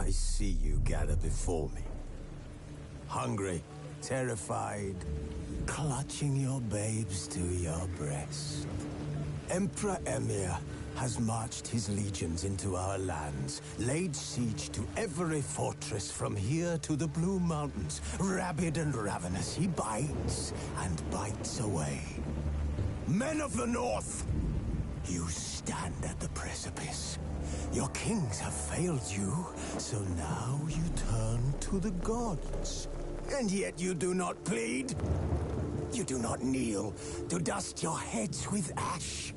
I see you gather before me. Hungry, terrified, clutching your babes to your breast. Emperor Emir has marched his legions into our lands, laid siege to every fortress from here to the Blue Mountains. Rabid and ravenous, he bites and bites away. Men of the North, you stand at the precipice. Your kings have failed you, so now you turn to the gods. And yet you do not plead. You do not kneel to dust your heads with ash.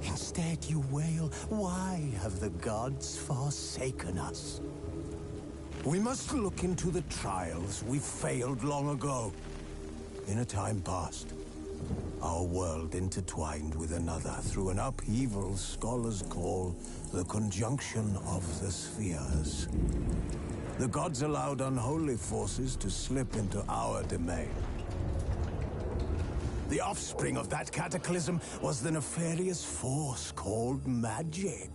Instead you wail, why have the gods forsaken us? We must look into the trials we failed long ago. In a time past, our world intertwined with another through an upheaval scholars call the conjunction of the spheres. The gods allowed unholy forces to slip into our domain. The offspring of that cataclysm was the nefarious force called magic.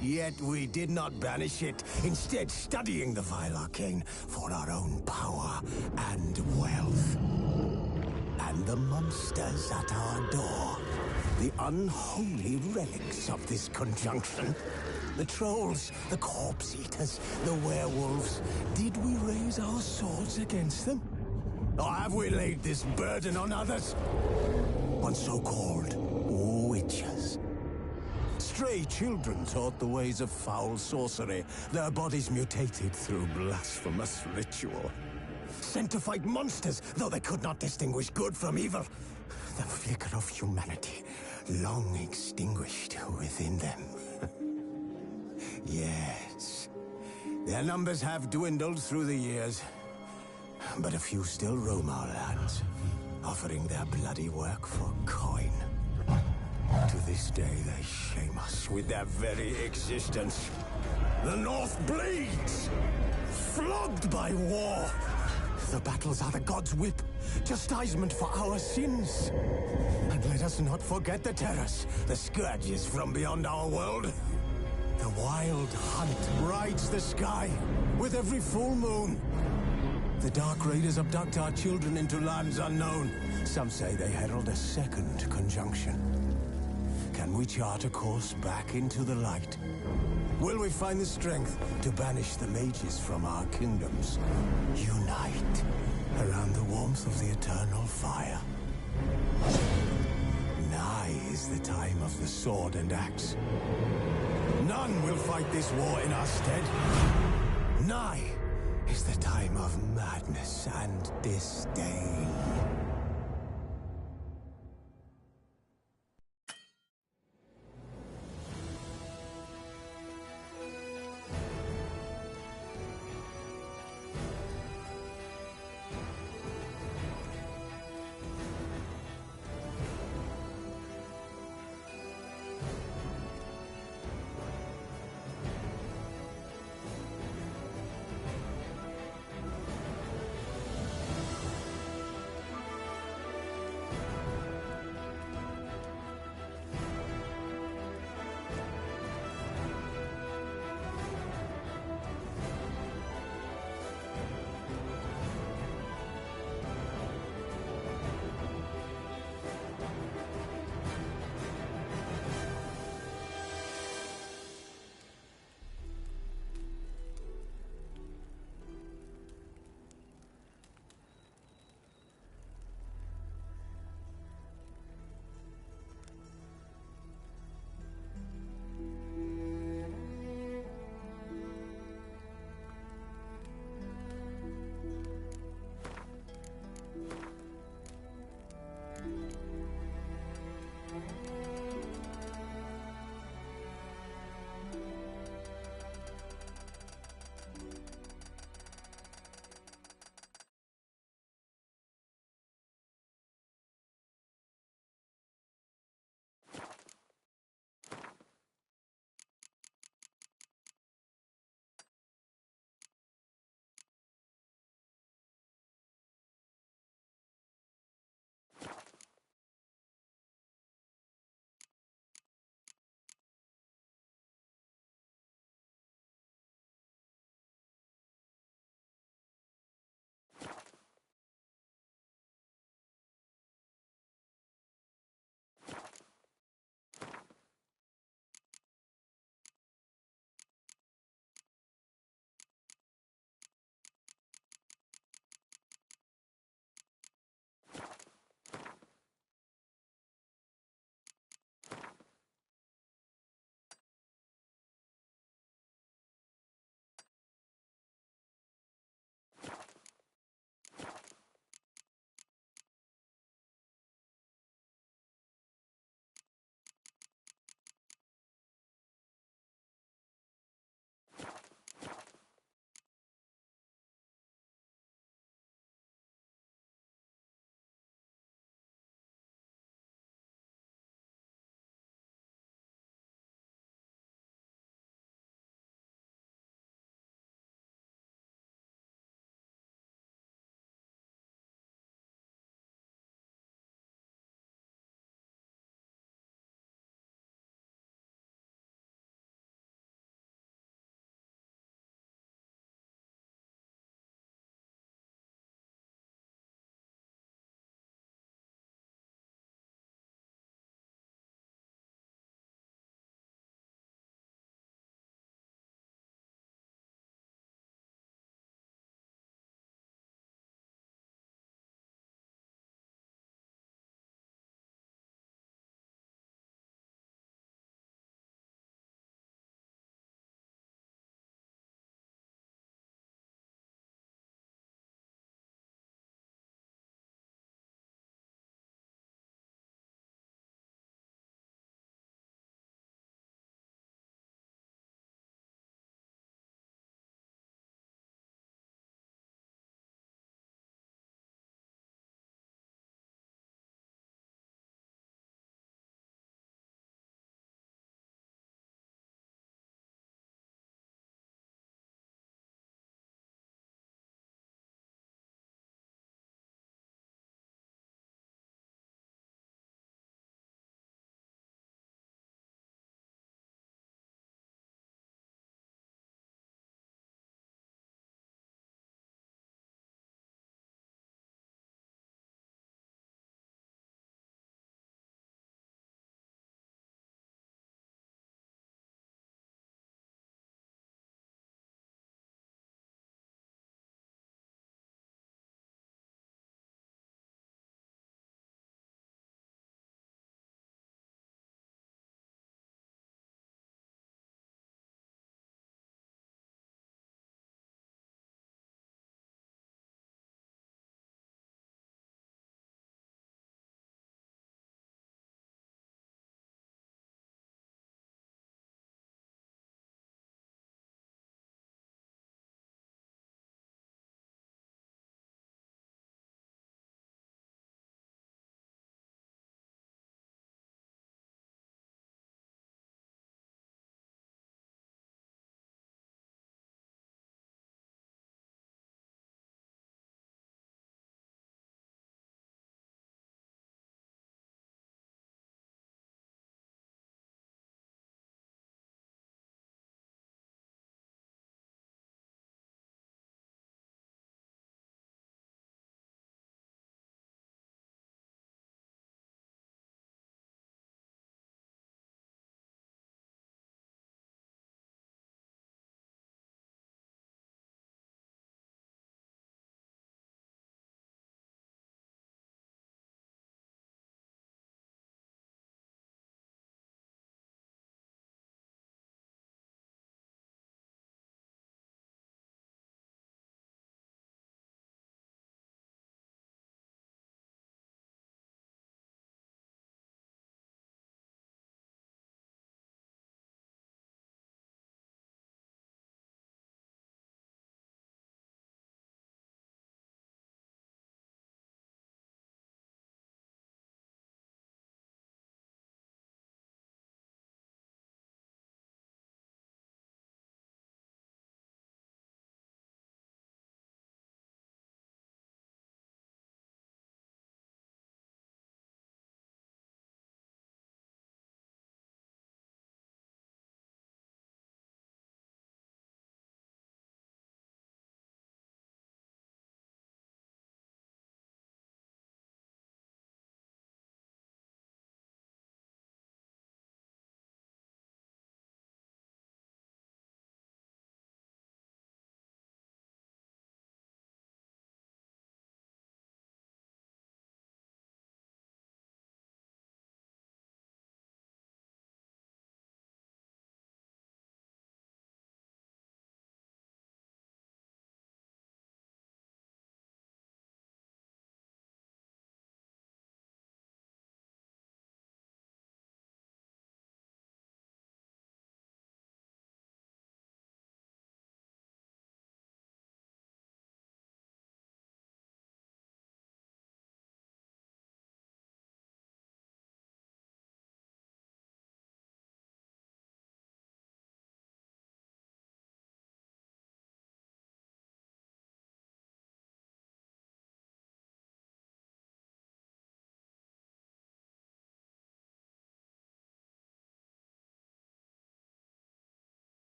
Yet we did not banish it, instead studying the vile arcane for our own power and wealth. And the monsters at our door, the unholy relics of this conjunction. The trolls, the corpse eaters, the werewolves. Did we raise our swords against them? Or have we laid this burden on others? On so-called witches. Stray children taught the ways of foul sorcery, their bodies mutated through blasphemous ritual. Sent to fight monsters, though they could not distinguish good from evil. The flicker of humanity, long extinguished within them. Yes, their numbers have dwindled through the years. But a few still roam our lands, offering their bloody work for coin. To this day, they shame us with their very existence. The North bleeds, flogged by war. The battles are the gods' whip, chastisement for our sins. And let us not forget the terrors, the scourges from beyond our world. The wild hunt rides the sky with every full moon. The Dark Raiders abduct our children into lands unknown. Some say they herald a second conjunction. Can we chart a course back into the light? Will we find the strength to banish the mages from our kingdoms? Unite around the warmth of the eternal fire. Nigh is the time of the sword and axe. None will fight this war in our stead. Nigh is the time of madness and disdain.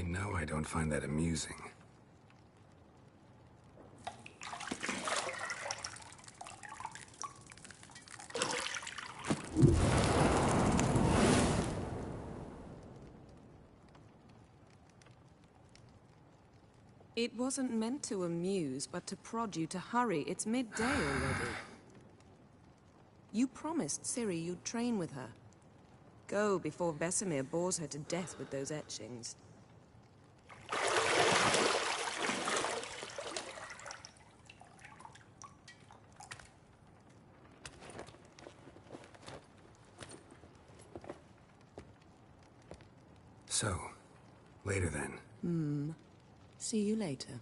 You know I don't find that amusing. It wasn't meant to amuse, but to prod you to hurry. It's midday already. You promised Ciri you'd train with her. Go before Vesemir bores her to death with those etchings. So, later then. See you later.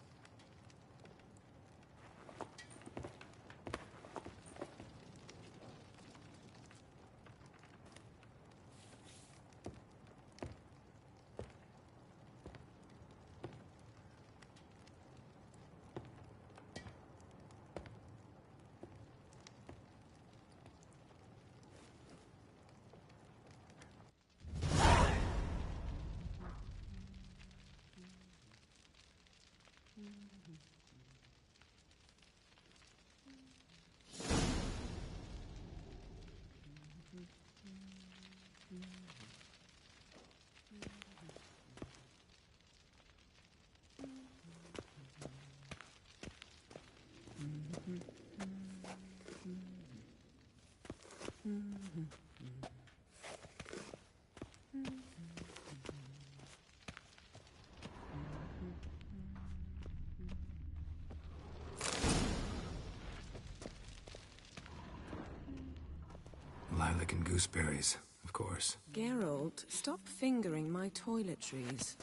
Lilac and gooseberries, of course. Geralt, stop fingering my toiletries.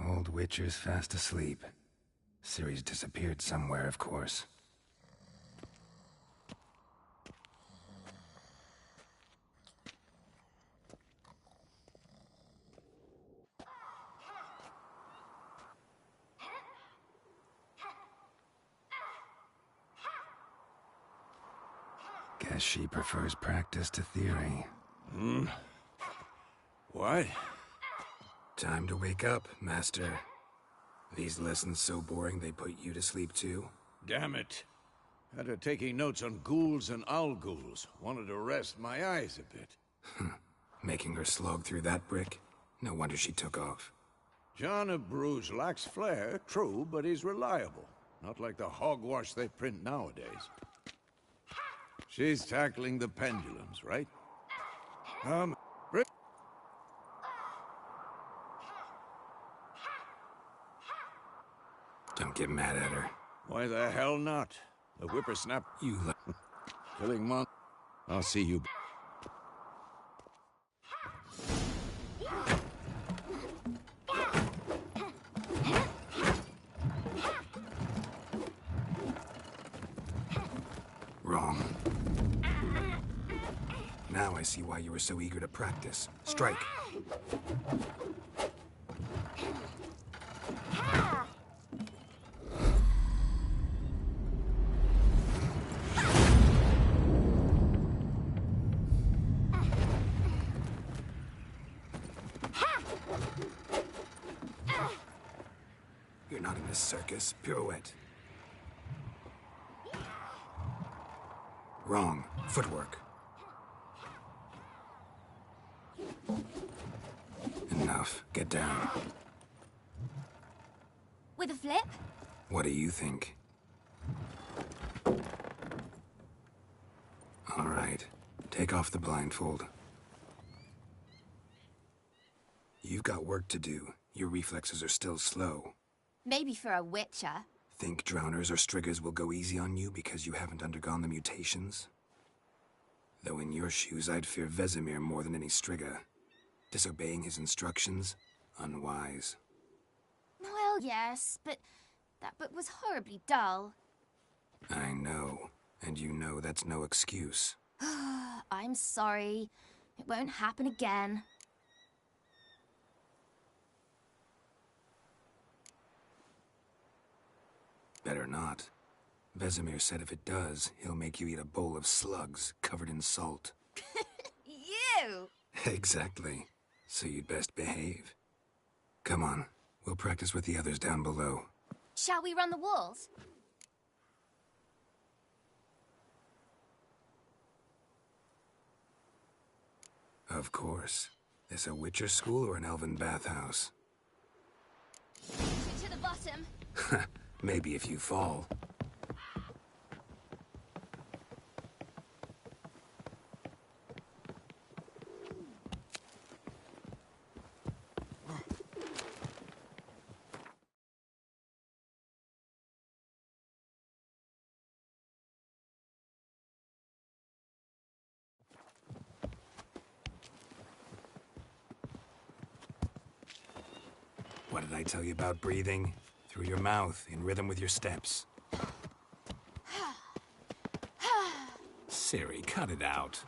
Old Witcher's fast asleep. Ciri's disappeared somewhere, of course. Guess she prefers practice to theory. What? Time to wake up, Master. These lessons so boring they put you to sleep too? Damn it. After taking notes on ghouls and owl ghouls, wanted to rest my eyes a bit. Making her slog through that brick? No wonder she took off. John of Bruges lacks flair, true, but he's reliable. Not like the hogwash they print nowadays. She's tackling the pendulums, right? Don't get mad at her. Why the hell not? The whippersnapper. You Killing mon... I'll see you... Wrong. Now I see why you were so eager to practice. Strike. You're not in this circus. Pirouette. Wrong. Footwork. Enough. Get down. With a flip? What do you think? All right. Take off the blindfold. You've got work to do. Your reflexes are still slow. Maybe for a witcher. Think drowners or striggers will go easy on you because you haven't undergone the mutations? Though in your shoes, I'd fear Vesemir more than any strigger. Disobeying his instructions? Unwise. Well, yes, but that book was horribly dull. I know, and you know that's no excuse. I'm sorry. It won't happen again. Better not. Vesemir said if it does, he'll make you eat a bowl of slugs covered in salt. You! Exactly. So you'd best behave. Come on, we'll practice with the others down below. Shall we run the walls? Of course. This a Witcher school or an elven bathhouse? To the bottom. Maybe if you fall. What did I tell you about breathing? Through your mouth, in rhythm with your steps. Ciri, cut it out.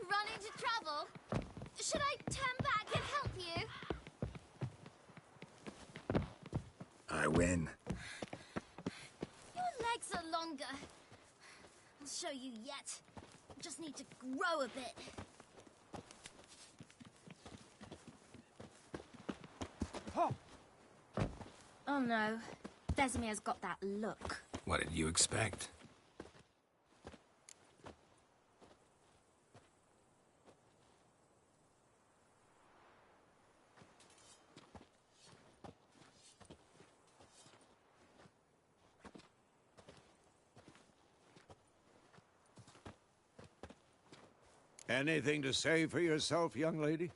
Run into trouble? Should I turn back and help you? I win. Your legs are longer. I'll show you yet. Just need to grow a bit. Oh no. Vesemir's got that look. What did you expect? Anything to say for yourself, young lady?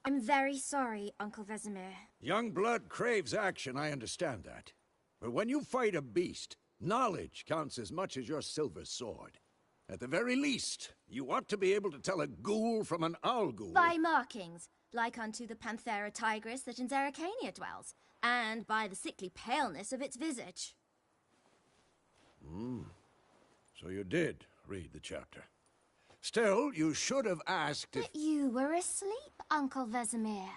I'm very sorry, Uncle Vesemir. Young blood craves action, I understand that. But when you fight a beast, knowledge counts as much as your silver sword. At the very least, you ought to be able to tell a ghoul from an owl ghoul. By markings, like unto the Panthera tigris that in Zerrikania dwells, and by the sickly paleness of its visage. So you did read the chapter. Still, you should have asked if... But you were asleep, Uncle Vesemir.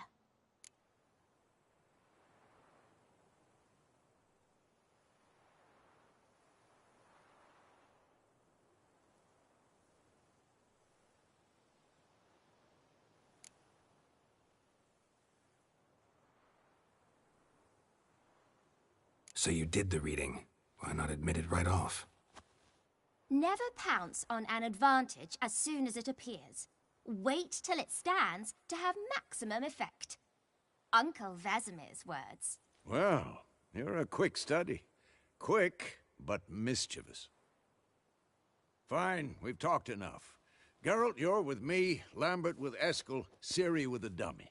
So you did the reading. Why not admit it right off? Never pounce on an advantage as soon as it appears. Wait till it stands to have maximum effect. Uncle Vesemir's words. Well, you're a quick study. Quick, but mischievous. Fine, we've talked enough. Geralt, you're with me, Lambert with Eskel, Ciri with the dummy.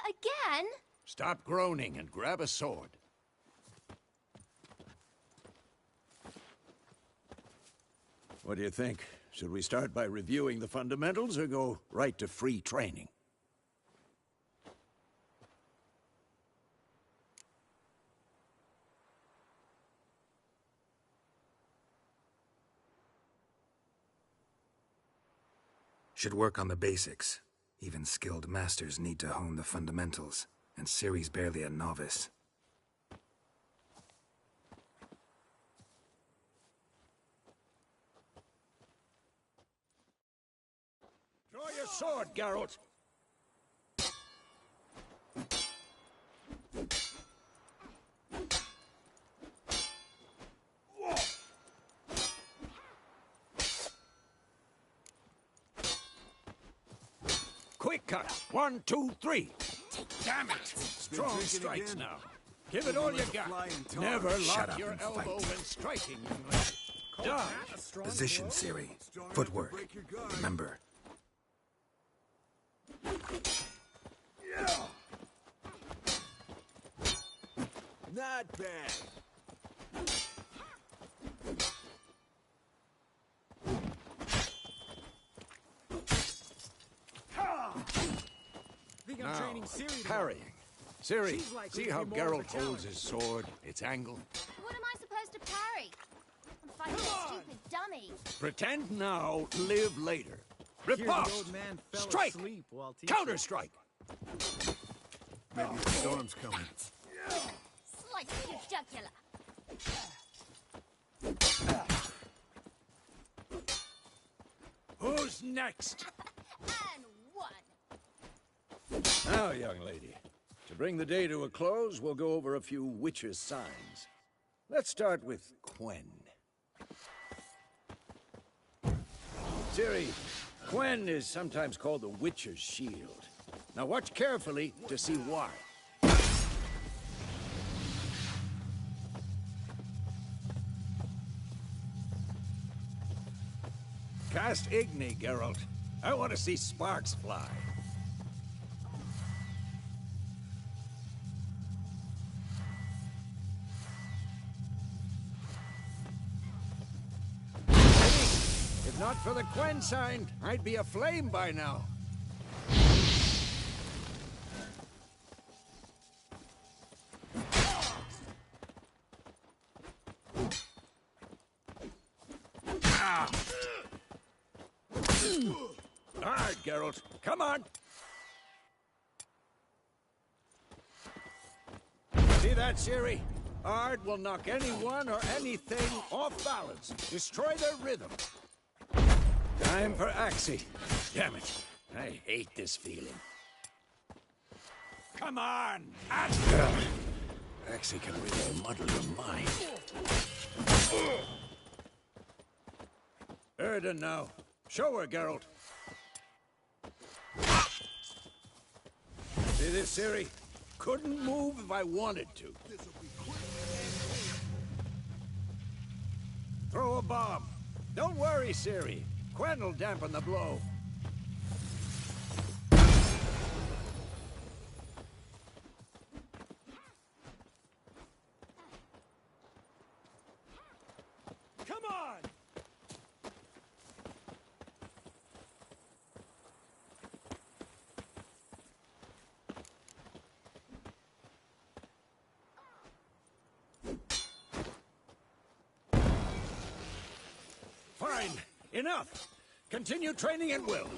Again? Stop groaning and grab a sword. What do you think? Should we start by reviewing the fundamentals or go right to free training? Should work on the basics. Even skilled masters need to hone the fundamentals, and Ciri's barely a novice. Draw your sword, Geralt! Quick cut! 1, 2, 3! Damn it! Strong strikes now. Give it all you got. Never Shut lock up your and elbow fight. when striking, young lady. Dodge! Position, Ciri. Footwork. Remember, Not bad. Think I'm Now, training Ciri tomorrow. parrying. Ciri, She's likely see to how be more of a Geralt holds challenge. his sword, its angle? What am I supposed to parry? I'm fighting a stupid dummy. Pretend now, live later. Hear the Riposte! old man fell Strike! asleep while teaching. Counter-strike! Maybe the storm's coming. Slice your jugular. Who's next? And one. Now, young lady, to bring the day to a close, we'll go over a few witches' signs. Let's start with Quen. Ciri, Quen is sometimes called the Witcher's Shield. Now watch carefully to see why. Cast Igni, Geralt. I want to see sparks fly. If not for the Quen sign, I'd be aflame by now. All right, Geralt. Come on. See that, Ciri? Ard will knock anyone or anything off balance. Destroy their rhythm. Time for Axie. Damn it. I hate this feeling. Come on! Axie can really muddle your mind. Erden now. Show her, Geralt. See this, Ciri? Couldn't move if I wanted to. Throw a bomb. Don't worry, Ciri. Quen will dampen the blow. Come on! Fine. Enough. Continue training at will.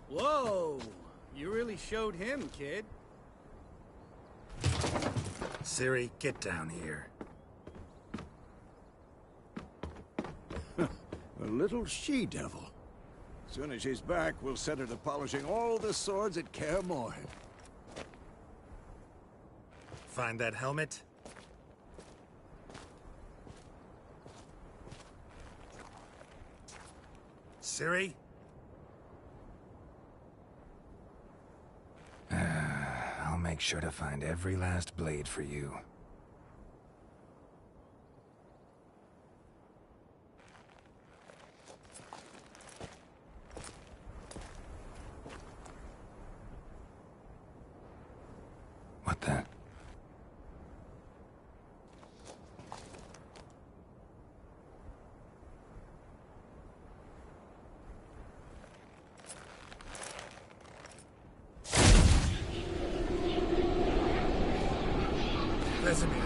Whoa! You really showed him, kid. Ciri, get down here. A little she-devil. Soon as she's back, we'll set her to polishing all the swords at Kaer Morhen. Find that helmet? Ciri? I'll make sure to find every last blade for you. What the? Vesemir.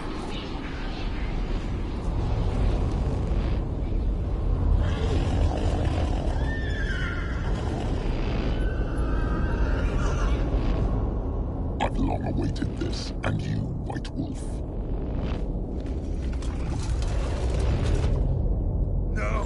I've long awaited this, and you, White Wolf. No!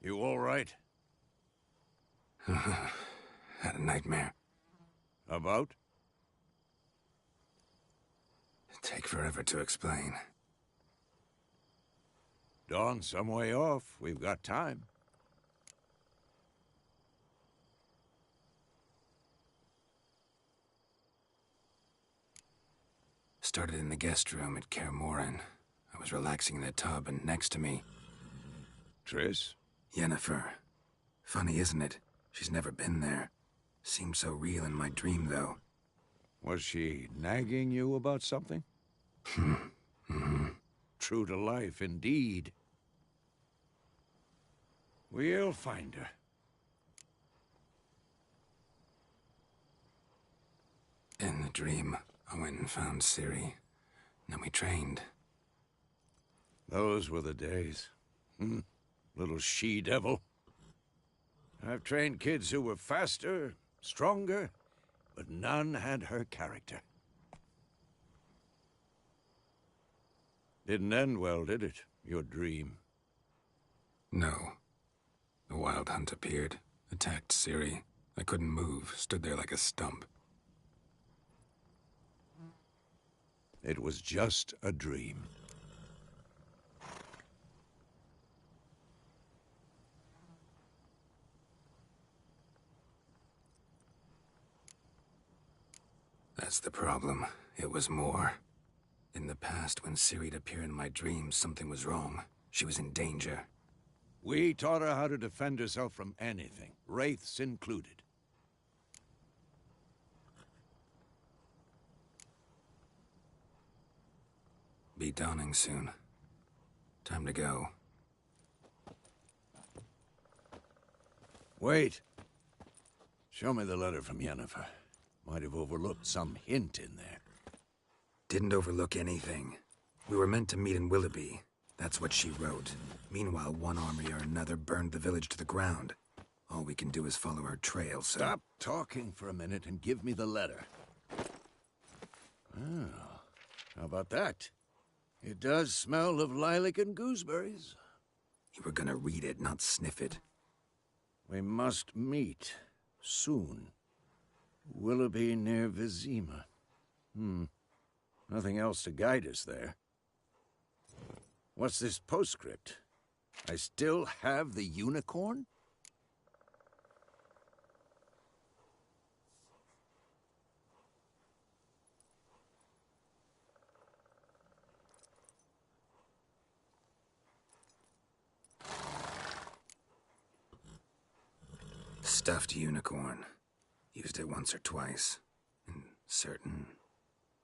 You all right? Had a nightmare. About? Take forever to explain. Dawn's some way off. We've got time. Started in the guest room at Kaer Morhen. I was relaxing in the tub, and next to me... Triss? Yennefer. Funny, isn't it? She's never been there. Seemed so real in my dream, though. Was she nagging you about something? True to life, indeed. We'll find her. In the dream, I went and found Ciri. Then we trained. Those were the days. Little she-devil. I've trained kids who were faster, stronger, but none had her character. Didn't end well, did it? Your dream? No. The Wild Hunt appeared, attacked Ciri. I couldn't move, stood there like a stump. It was just a dream. That's the problem. It was more. In the past, when Ciri'd appear in my dreams, something was wrong. She was in danger. We taught her how to defend herself from anything, wraiths included. Be dawning soon. Time to go. Wait. Show me the letter from Yennefer. Might have overlooked some hint in there. Didn't overlook anything. We were meant to meet in Willoughby. That's what she wrote. Meanwhile, one army or another burned the village to the ground. All we can do is follow her trail, so... Stop talking for a minute and give me the letter. Oh, how about that? It does smell of lilac and gooseberries. You were gonna read it, not sniff it. We must meet. Soon. Willoughby near Vizima. Nothing else to guide us there. What's this postscript? I still have the unicorn? Stuffed unicorn. Used it once or twice. In certain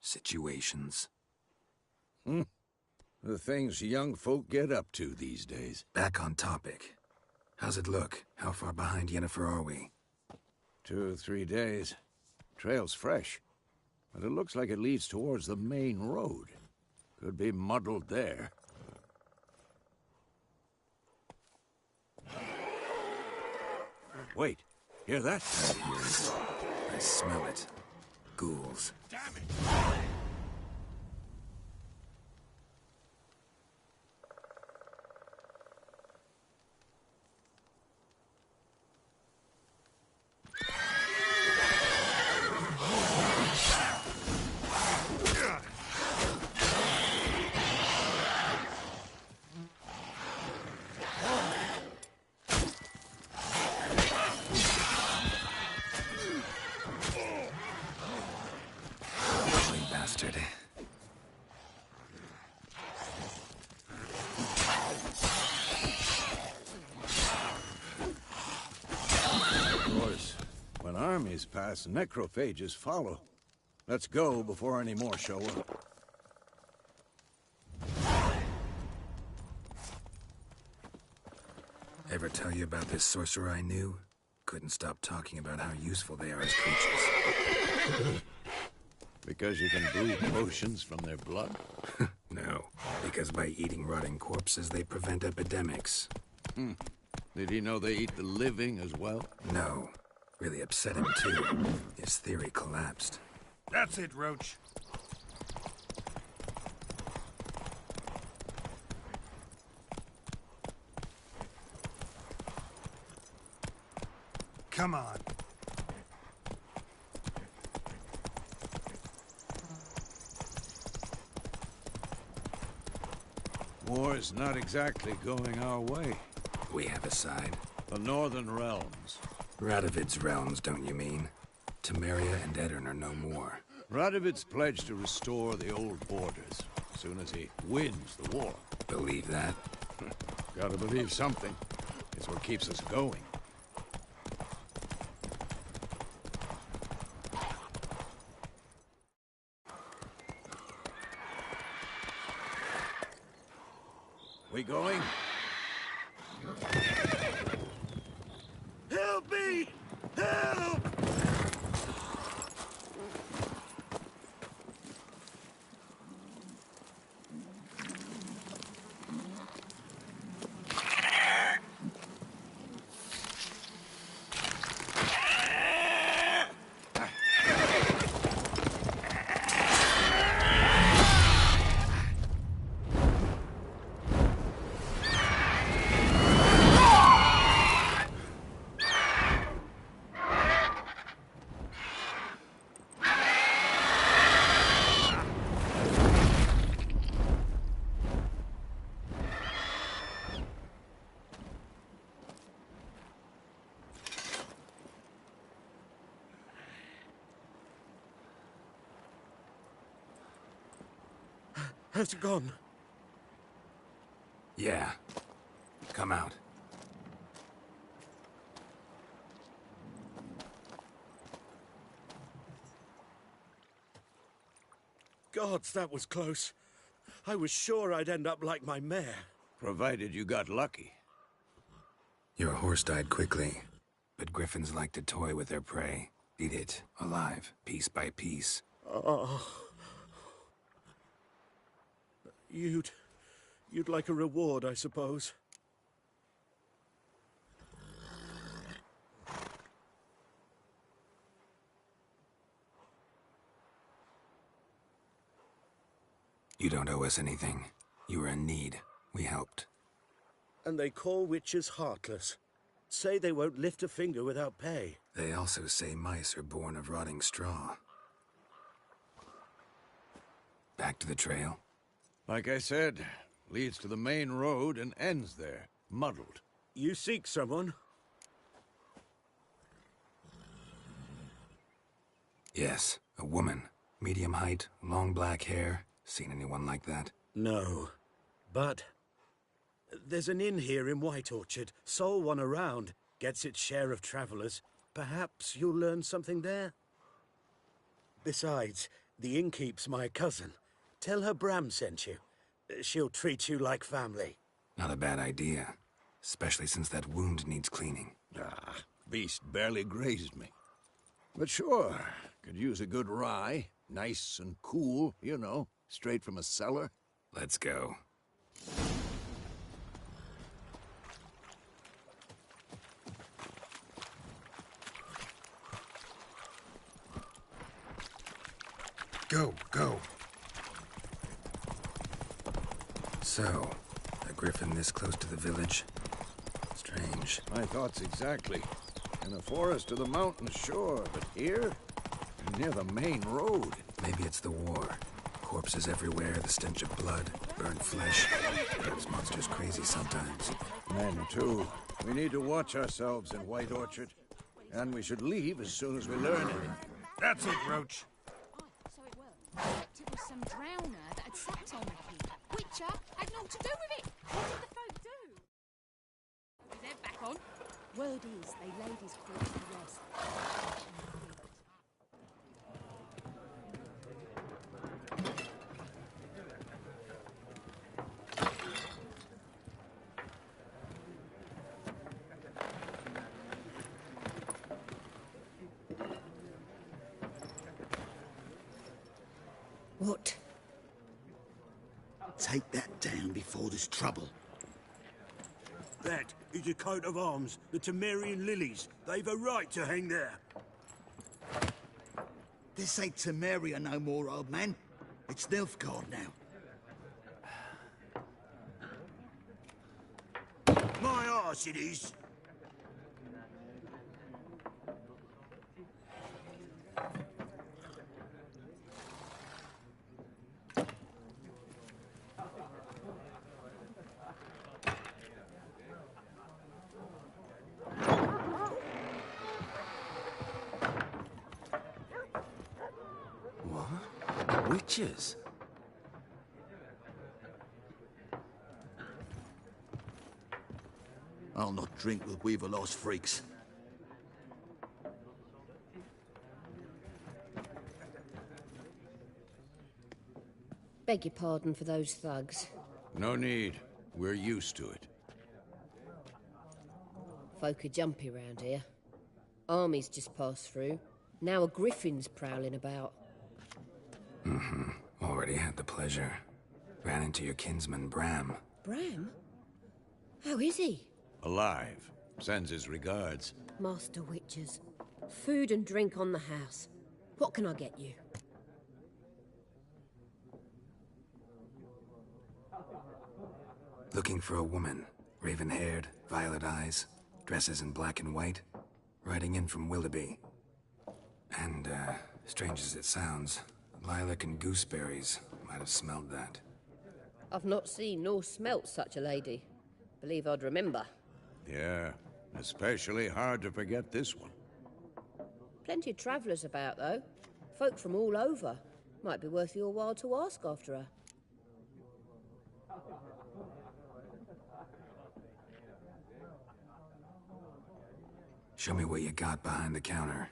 situations. The things young folk get up to these days. Back on topic. How's it look? How far behind Yennefer are we? 2 or 3 days. Trail's fresh, but it looks like it leads towards the main road. Could be muddled there. Wait, hear that? I hear it. I smell it. Ghouls. Damn it! Bastard. Of course, when armies pass, necrophages follow. Let's go before any more show up. Ever tell you about this sorcerer I knew? Couldn't stop talking about how useful they are as creatures. Because you can brew potions from their blood? No, because by eating rotting corpses, they prevent epidemics. Did he know they eat the living as well? No. Really upset him, too. His theory collapsed. That's it, Roach. Come on. War's not exactly going our way. We have a side. The Northern Realms. Radovid's realms, don't you mean? Temeria and Edirn are no more. Radovid's pledged to restore the old borders as soon as he wins the war. Believe that? Gotta believe something. It's what keeps us going. We going? Help me! Help! Has it gone? Yeah. Come out. Gods, that was close. I was sure I'd end up like my mare. Provided you got lucky. Your horse died quickly, but griffins like to toy with their prey. Eat it, alive, piece by piece. Oh. You'd like a reward, I suppose. You don't owe us anything. You were in need. We helped. And they call witches heartless. Say they won't lift a finger without pay. They also say mice are born of rotting straw. Back to the trail. Like I said, leads to the main road and ends there, muddled. You seek someone? Yes, a woman. Medium height, long black hair. Seen anyone like that? No. But there's an inn here in White Orchard. Sole one around. Gets its share of travelers. Perhaps you'll learn something there? Besides, the innkeep's my cousin. Tell her Bram sent you. She'll treat you like family. Not a bad idea. Especially since that wound needs cleaning. Ah, beast barely grazed me. But sure, could use a good rye. Nice and cool, you know, straight from a cellar. Let's go. Go. So, a griffin this close to the village? Strange. My thoughts exactly. In the forest or the mountains, sure, but here? Near the main road. Maybe it's the war. Corpses everywhere, the stench of blood, burned flesh. Those monsters crazy sometimes. Men, too. We need to watch ourselves in White Orchard. And we should leave as soon as we learn anything. That's it, Roach. So it worked. It was some drowner that had sat on the key. Witcher had naught to do with it. What did the folk do? With their back on. Word is they laid his corpse to rest. What? Take that down before there's trouble. That is a coat of arms, the Temerian lilies. They've a right to hang there. This ain't Temeria no more, old man. It's Nilfgaard now. My arse it is. Witches? I'll not drink with Weaver-Lost freaks. Beg your pardon for those thugs. No need. We're used to it. Folk are jumpy round here. Armies just passed through. Now a griffin's prowling about. Mm-hmm. Already had the pleasure. Ran into your kinsman, Bram. Bram? How is he? Alive. Sends his regards. Master Witches. Food and drink on the house. What can I get you? Looking for a woman. Raven-haired, violet eyes, dresses in black and white. Riding in from Willoughby. And, strange as it sounds, lilac and gooseberries might have smelled that. I've not seen nor smelt such a lady. Believe I'd remember. Yeah, especially hard to forget this one. Plenty of travellers about, though. Folk from all over. Might be worth your while to ask after her. Show me what you got behind the counter.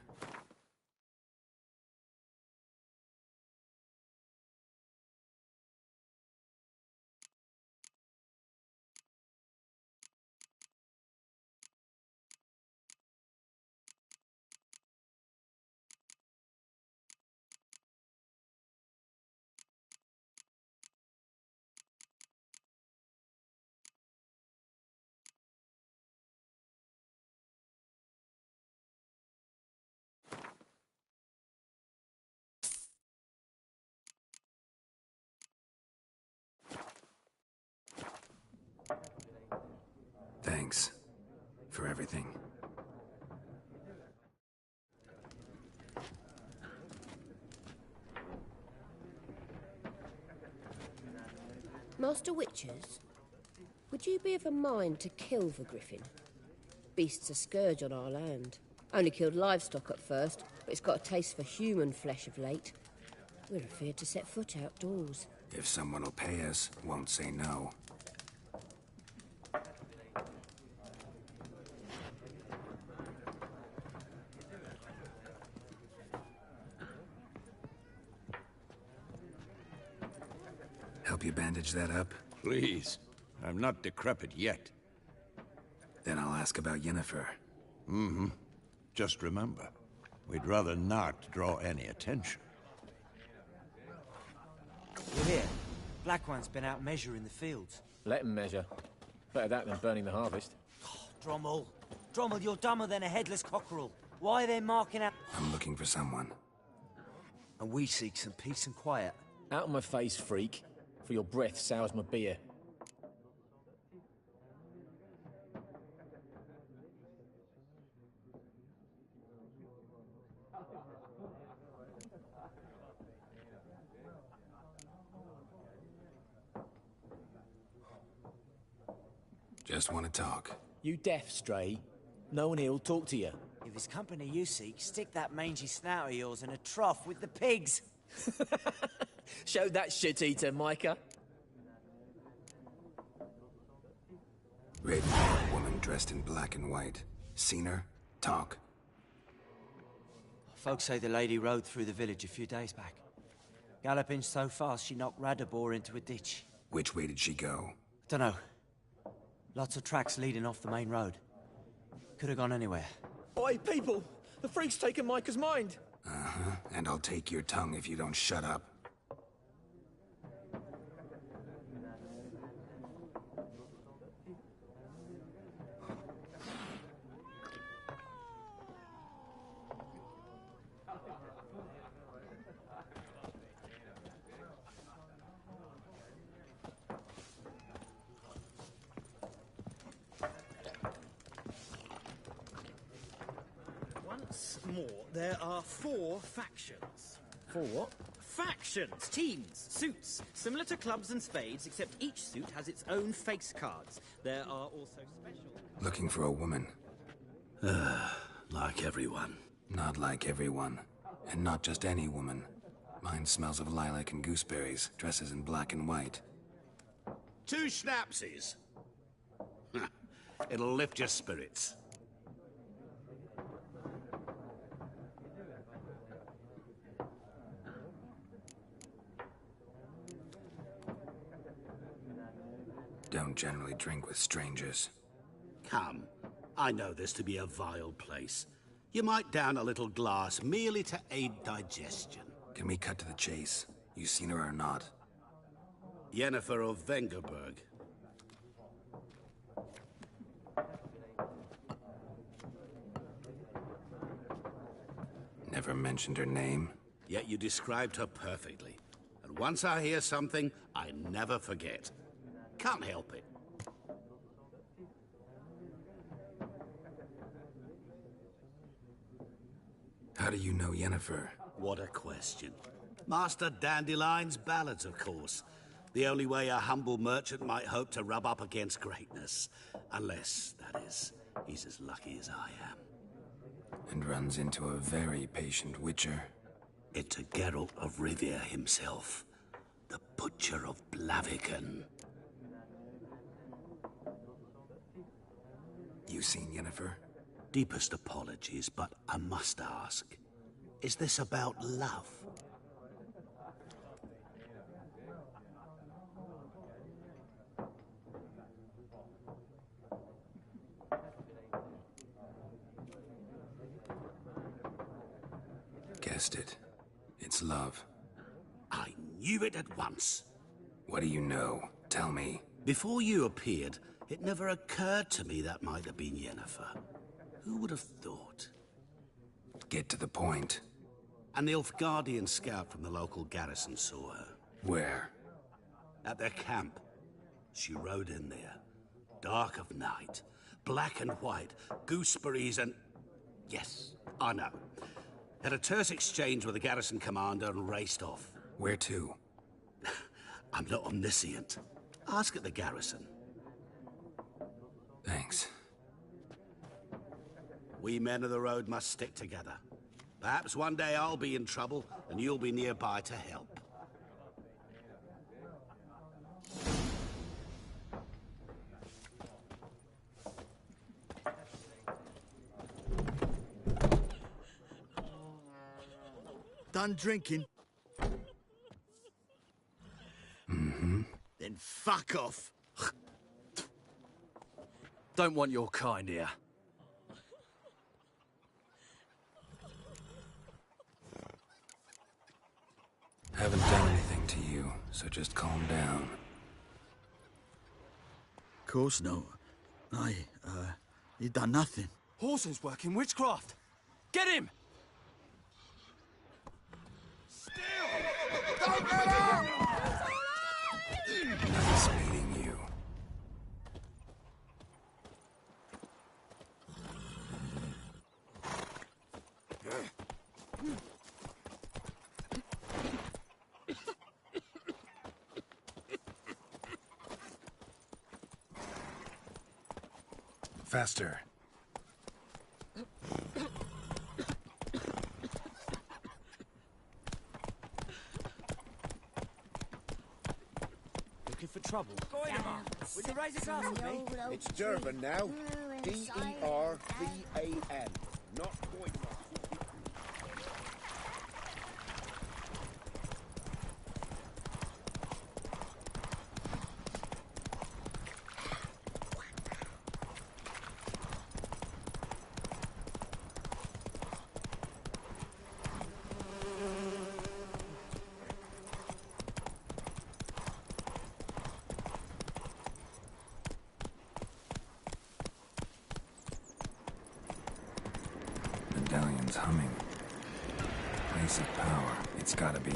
Thanks for everything. Master Witches, would you be of a mind to kill the griffin? Beast's a scourge on our land. Only killed livestock at first, but it's got a taste for human flesh of late. We're afeard to set foot outdoors. If someone will pay us, won't say no. Help you bandage that up? Please. I'm not decrepit yet. Then I'll ask about Yennefer. Mm-hmm. Just remember, we'd rather not draw any attention. You're here. Black One's been out measuring the fields. Let him measure. Better that than burning the harvest. Oh, Drommel. Drommel, you're dumber than a headless cockerel. Why are they marking out... I'm looking for someone. And we seek some peace and quiet. Out of my face, freak. For your breath sours my beer. Just want to talk. You deaf, Stray? No one here will talk to you. If it's company you seek, stick that mangy snout of yours in a trough with the pigs. Show that shit-eater, Micah. Raven-haired woman dressed in black and white. Seen her? Talk. Folks say the lady rode through the village a few days back. Galloping so fast she knocked Radabor into a ditch. Which way did she go? Dunno. Lots of tracks leading off the main road. Could have gone anywhere. Oi, people! The freak's taken Micah's mind! Uh-huh. And I'll take your tongue if you don't shut up. Once more, there are 4 factions. 4 what? Factions, teams, suits, similar to clubs and spades, except each suit has its own face cards. There are also special... Looking for a woman. Like everyone. Not like everyone. And not just any woman. Mine smells of lilac and gooseberries, dresses in black and white. 2 schnapsies. It'll lift your spirits. Don't generally drink with strangers. Come, I know this to be a vile place. You might down a little glass merely to aid digestion. Can we cut to the chase? You seen her or not? Yennefer of Vengerberg. Never mentioned her name? Yet you described her perfectly. And once I hear something, I never forget. Can't help it. How do you know Yennefer? What a question. Master Dandelion's ballads, of course. The only way a humble merchant might hope to rub up against greatness. Unless, that is, he's as lucky as I am. And runs into a very patient witcher. It's a Geralt of Rivia himself. The Butcher of Blaviken. You seen Yennefer? Deepest apologies, but I must ask. Is this about love? Guessed it. It's love. I knew it at once. What do you know? Tell me. Before you appeared, it never occurred to me that might have been Yennefer. Who would have thought? Get to the point. An Nilfgaardian scout from the local garrison saw her. Where? At their camp. She rode in there. Dark of night. Black and white. Gooseberries and... Yes, I know. Had a terse exchange with the garrison commander and raced off. Where to? I'm not omniscient. Ask at the garrison. Thanks. We men of the road must stick together. Perhaps one day I'll be in trouble, and you'll be nearby to help. Done drinking? Mm-hmm. Then fuck off. Don't want your kind here. Haven't done anything to you, so just calm down. Of course no. You done nothing. Horson's working witchcraft. Get him! Nice meeting you. Faster. Looking for trouble? Will you raise a glass with me? It's Durban now. D-E-R-V-A-N. Not Goibar. Medallion's humming. Place of power. It's gotta be.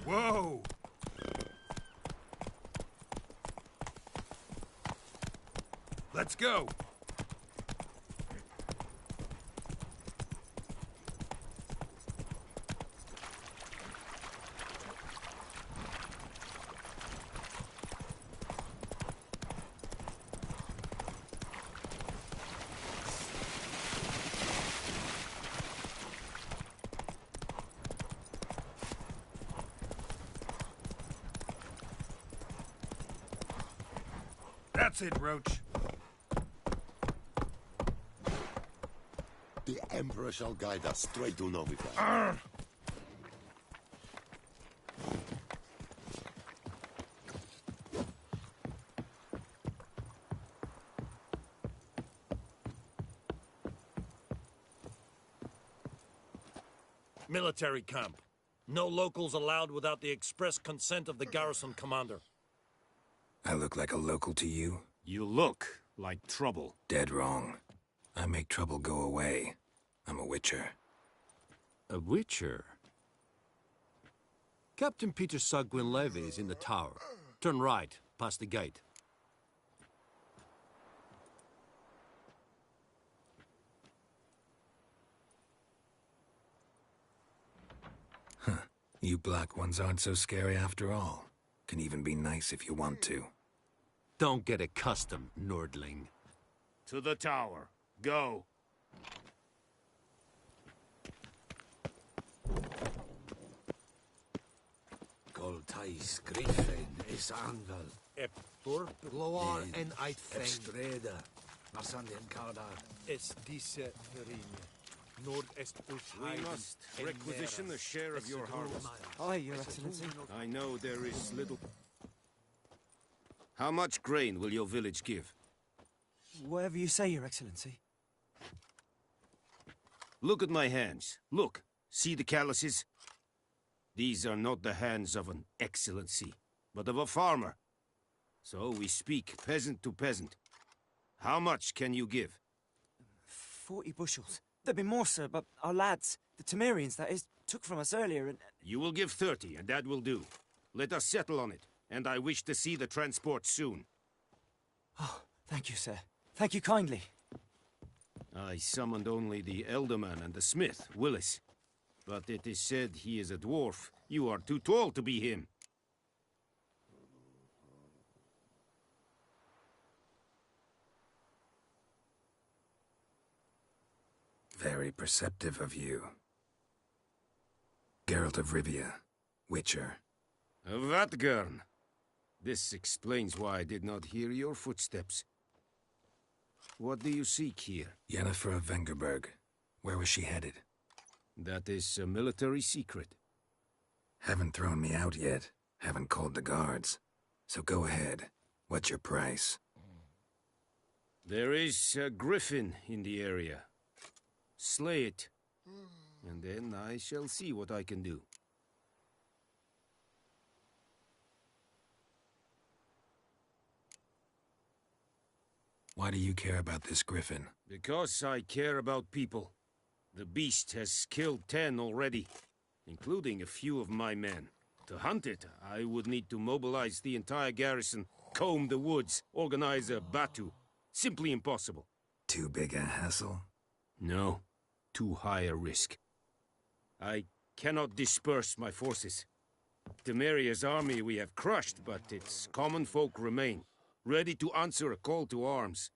Whoa! Let's go! That's it, Roach. The Emperor shall guide us straight to Novigrad. Military camp. No locals allowed without the express consent of the garrison commander. I look like a local to you? You look like trouble. Dead wrong. I make trouble go away. I'm a witcher. A witcher? Captain Peter Sagwin Levy is in the tower. Turn right, past the gate. You black ones aren't so scary after all. Can even be nice if you want to. Don't get accustomed, Nordling. To the tower. Go. Coltais Griffin is Anvel. Eptor, Gloar en Uitfeng. Estreda. Masandin Kardar. Es diese Verine. Nord-est We must requisition a share of your harvest. Aye, Your Excellency. I know there is little... How much grain will your village give? Whatever you say, Your Excellency. Look at my hands. Look. See the calluses? These are not the hands of an excellency, but of a farmer. So we speak peasant to peasant. How much can you give? 40 bushels. There'd be more, sir, but our lads, the Temerians, that is, took from us earlier and... You will give 30, and that will do. Let us settle on it, and I wish to see the transport soon. Oh, thank you, sir. Thank you kindly. I summoned only the Elderman and the smith, Willis. But it is said he is a dwarf. You are too tall to be him. Very perceptive of you. Geralt of Rivia, Witcher. Vatgern. This explains why I did not hear your footsteps. What do you seek here? Yennefer of Vengerberg. Where was she headed? That is a military secret. Haven't thrown me out yet. Haven't called the guards. So go ahead. What's your price? There is a griffin in the area. Slay it, and then I shall see what I can do. Why do you care about this griffin? Because I care about people. The beast has killed 10 already, including a few of my men. To hunt it, I would need to mobilize the entire garrison, comb the woods, organize a batu. Simply impossible. Too big a hassle? No. Too high a risk. I cannot disperse my forces. Temeria's army we have crushed, but its common folk remain, ready to answer a call to arms.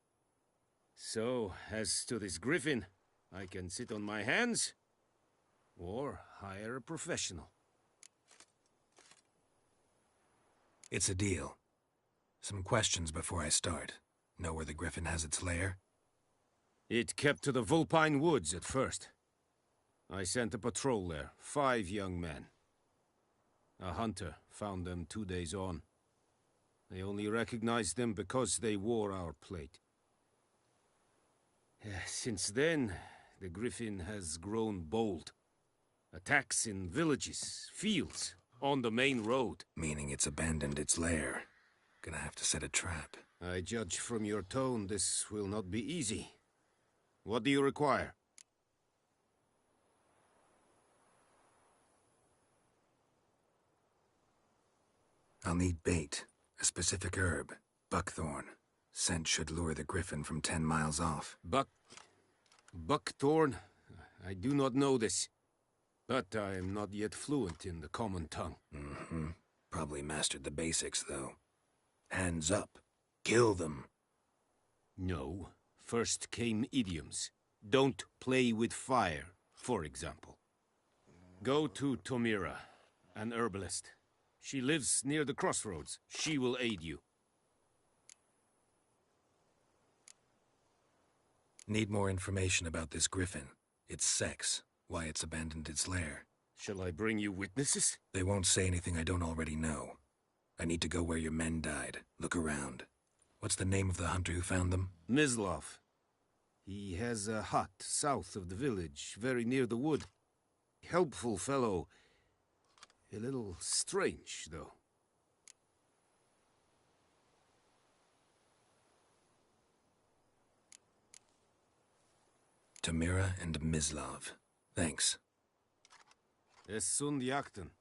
So, as to this griffin, I can sit on my hands, or hire a professional. It's a deal. Some questions before I start. Know where the griffin has its lair? It kept to the Vulpine Woods at first. I sent a patrol there, 5 young men. A hunter found them 2 days on. They only recognized them because they wore our plate. Since then, the griffin has grown bold. Attacks in villages, fields, on the main road. Meaning it's abandoned its lair. Gonna have to set a trap. I judge from your tone this will not be easy. What do you require? I'll need bait, a specific herb, buckthorn. Scent should lure the griffin from 10 miles off. Buckthorn? I do not know this. But I am not yet fluent in the common tongue. Mm-hmm. Probably mastered the basics, though. Hands up. Kill them. No. First came idioms. Don't play with fire, for example. Go to Tomira, an herbalist. She lives near the crossroads. She will aid you. Need more information about this griffin. Its sex, why it's abandoned its lair. Shall I bring you witnesses? They won't say anything I don't already know. I need to go where your men died. Look around. What's the name of the hunter who found them? Mislov. He has a hut south of the village, very near the wood. Helpful fellow. A little strange, though. Tamira and Mislov. Thanks. Es sunt jakten.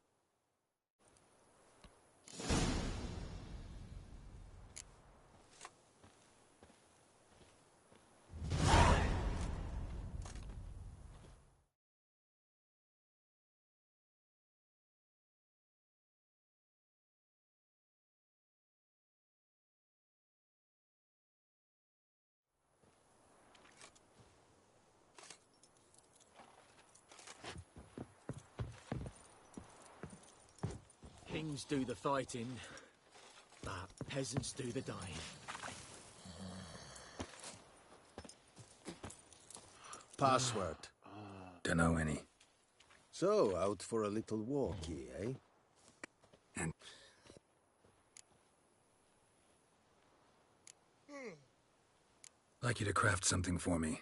Kings do the fighting, but peasants do the dying. Password. Dunno any. So, out for a little walkie, eh? And... like you to craft something for me.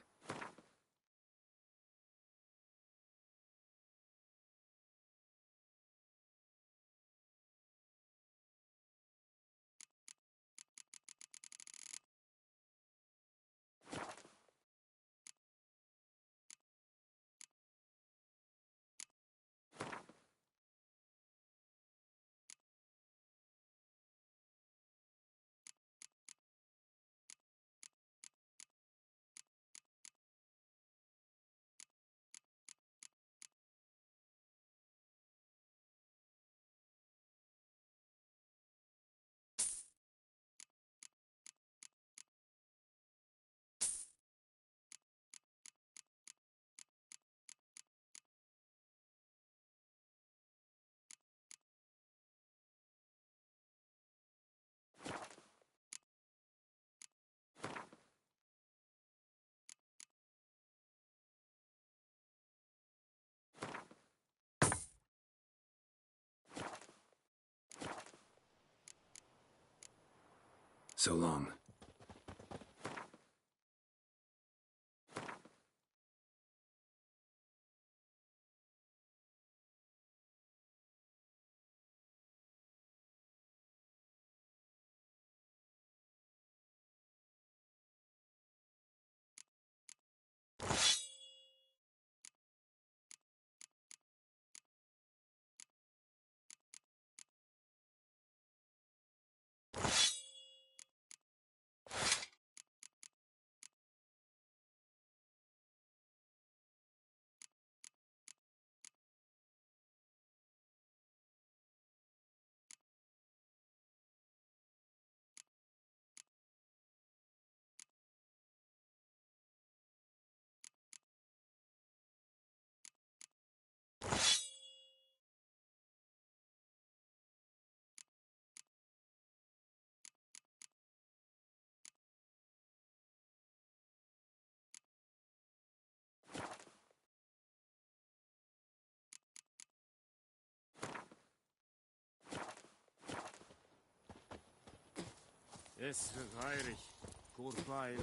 So long.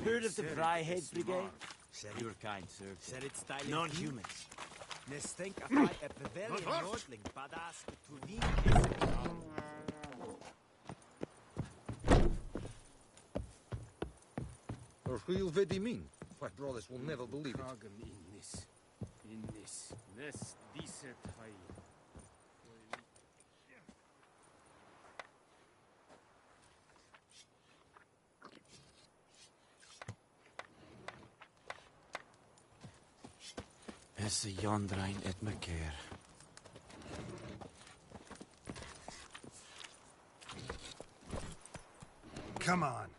Heard of the Bryhead Brigade? Said you were kind, sir. Said it's styling Non-humans. Nes think I fight a Pavilion Nordling, badass Turin. Or who'll vedi mean? My brothers will never believe it. In this. Nes diset hai. Es jondrain et mekeer. Come on.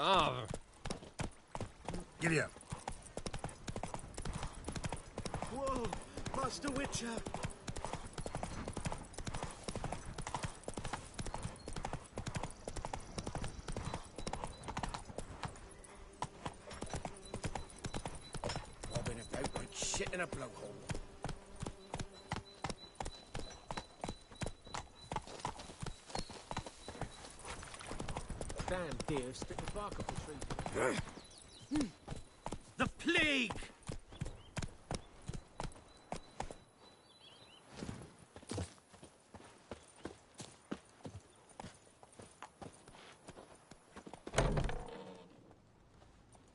Ah. Giddy up. Whoa, Master Witcher! Bobbing about like shit in a blowhole. Damn deer, stick the bark off the tree. The plague!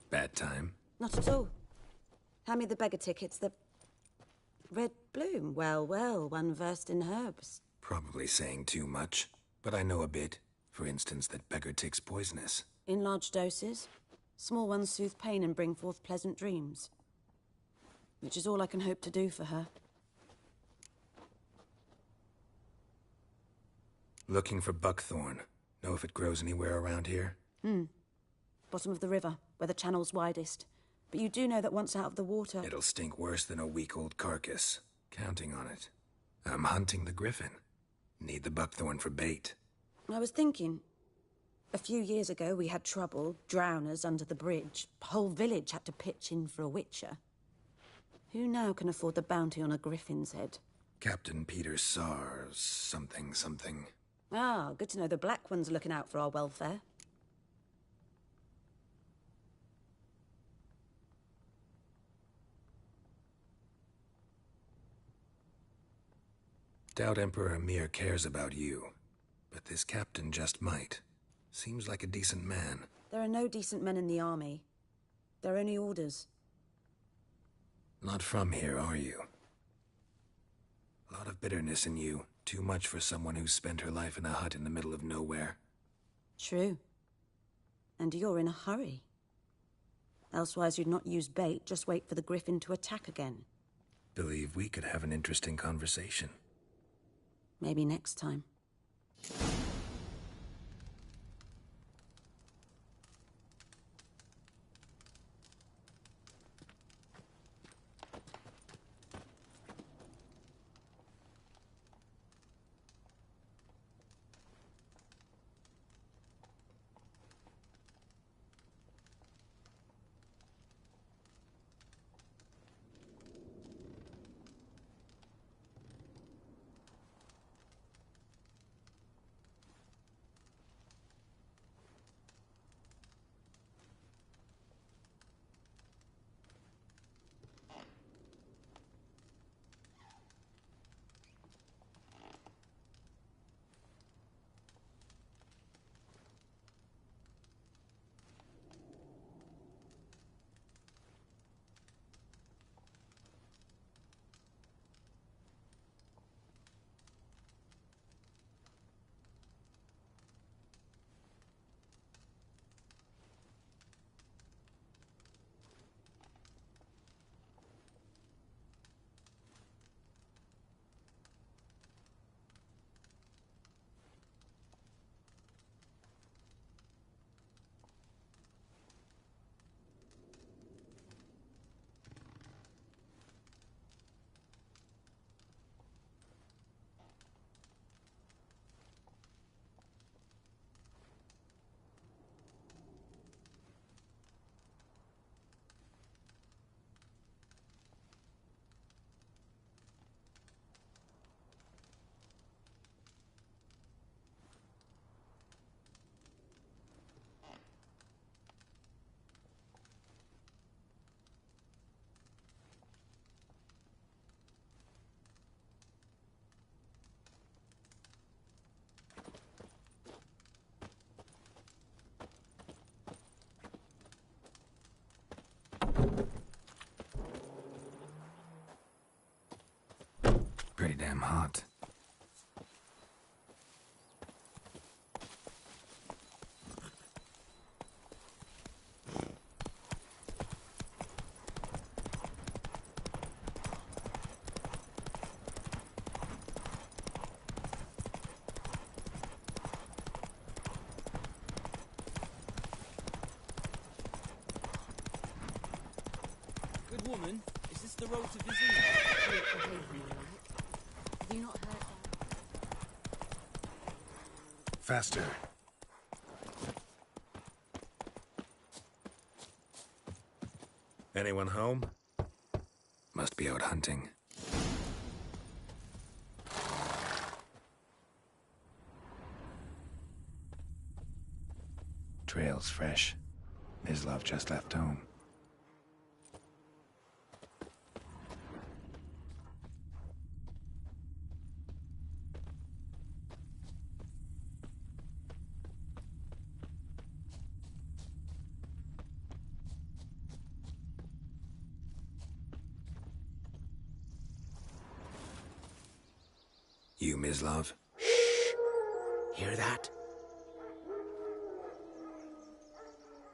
Bad time? Not at all. Hand me the beggar tickets. The red bloom. Well, well, one versed in herbs. Probably saying too much, but I know a bit. For instance, that beggar tick's poisonous. In large doses. Small ones soothe pain and bring forth pleasant dreams. Which is all I can hope to do for her. Looking for buckthorn. Know if it grows anywhere around here? Bottom of the river, where the channel's widest. But you do know that once out of the water... It'll stink worse than a week-old carcass. Counting on it. I'm hunting the griffin. Need the buckthorn for bait. I was thinking... A few years ago, we had trouble, drowners under the bridge. Whole village had to pitch in for a witcher. Who now can afford the bounty on a griffin's head? Captain Peter Sars, something. Ah, good to know the Black One's looking out for our welfare. Doubt Emperor Emir cares about you, but this captain just might. Seems like a decent man. There are no decent men in the army. They're only orders. Not from here, are you? A lot of bitterness in you. Too much for someone who's spent her life in a hut in the middle of nowhere. True. And you're in a hurry. Elsewise you'd not use bait, just wait for the griffin to attack again. Believe we could have an interesting conversation. Maybe next time. Pretty damn hot. road to Vizina. Have you not heard? Faster. Anyone home? Must be out hunting. Trail's fresh. Mislav just left home. You, Mislav? Hear that?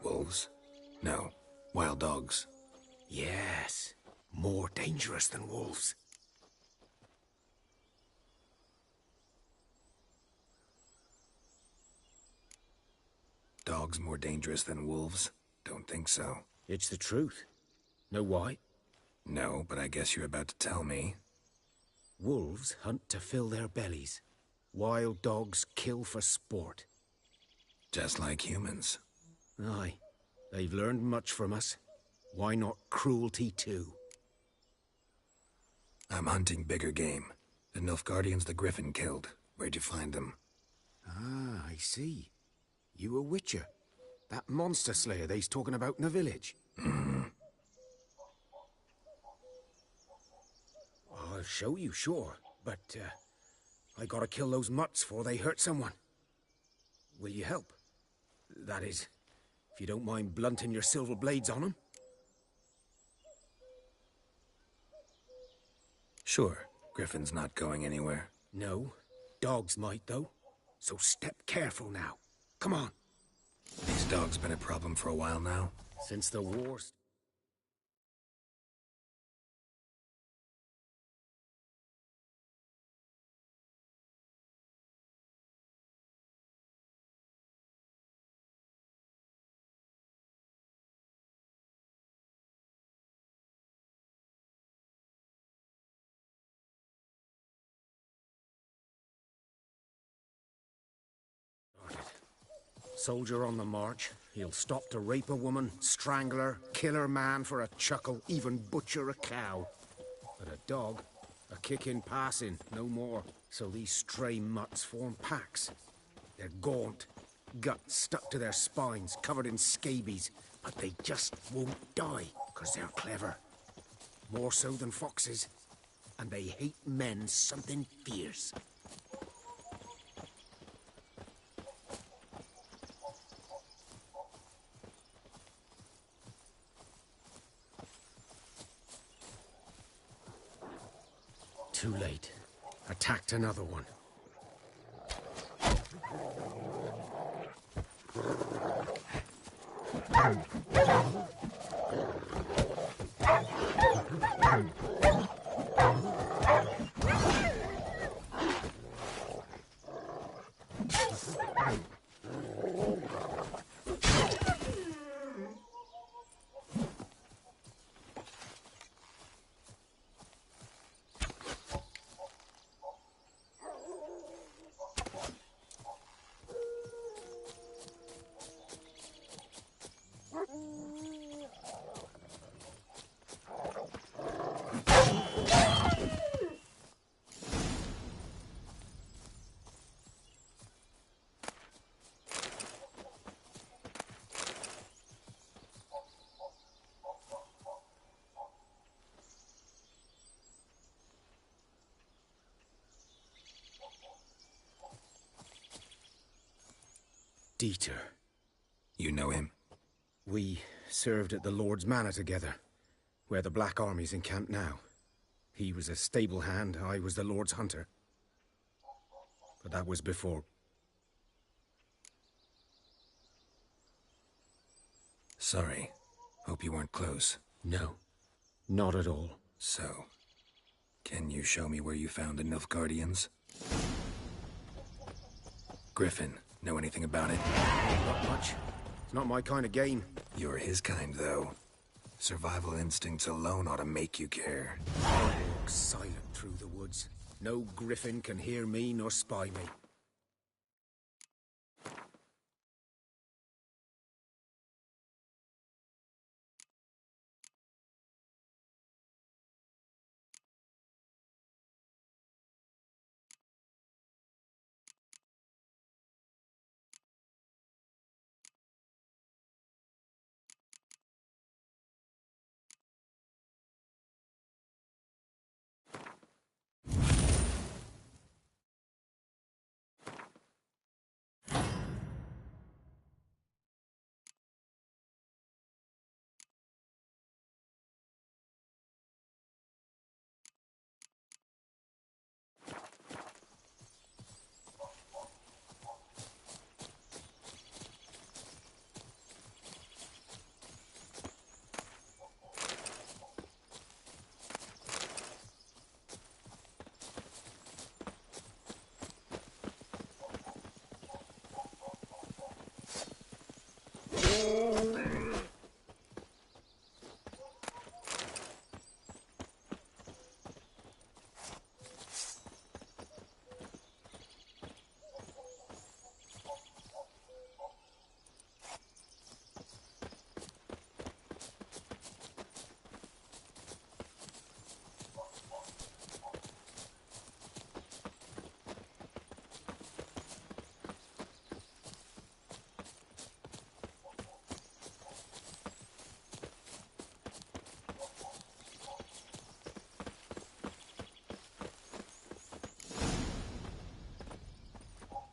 Wolves? No. Wild dogs. Yes. More dangerous than wolves. Dogs more dangerous than wolves? Don't think so. It's the truth. Know why? No, but I guess you're about to tell me. Wolves hunt to fill their bellies. Wild dogs kill for sport. Just like humans. Aye. They've learned much from us. Why not cruelty too? I'm hunting bigger game. The Nilfgaardians the Griffin killed. Where'd you find them? Ah, I see. You a witcher. That monster slayer they's talking about in the village. I'll show you, sure. But, I gotta kill those mutts before they hurt someone. Will you help? That is, if you don't mind blunting your silver blades on them. Sure. Griffin's not going anywhere. No. Dogs might, though. So step careful now. Come on. These dogs been a problem for a while now? Since the wars. Soldier on the march. He'll stop to rape a woman, strangle her, kill her man for a chuckle, even butcher a cow. But a dog, a kick in passing, no more. So these stray mutts form packs. They're gaunt, guts stuck to their spines, covered in scabies. But they just won't die, 'cause they're clever. More so than foxes. And they hate men something fierce. Too late. Attacked another one. Dieter. You know him? We served at the Lord's Manor together, where the Black Army's encamped now. He was a stable hand, I was the Lord's hunter. But that was before. Sorry. Hope you weren't close. No, not at all. So, can you show me where you found the Nilfgaardians? Griffin, know anything about it? Not much. It's not my kind of game. You're his kind, though. Survival instincts alone ought to make you care. I walk silent through the woods. No griffin can hear me nor spy me.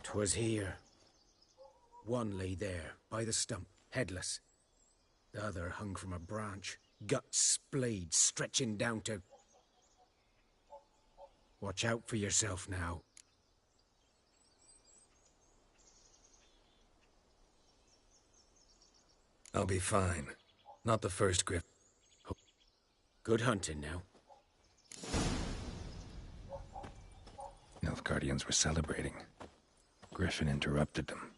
"'Twas here. One lay there, by the stump, headless. The other hung from a branch, guts splayed, stretching down to... Watch out for yourself now." I'll be fine. Not the first griff. Good hunting now. Nilfgaardians were celebrating. Griffin interrupted them.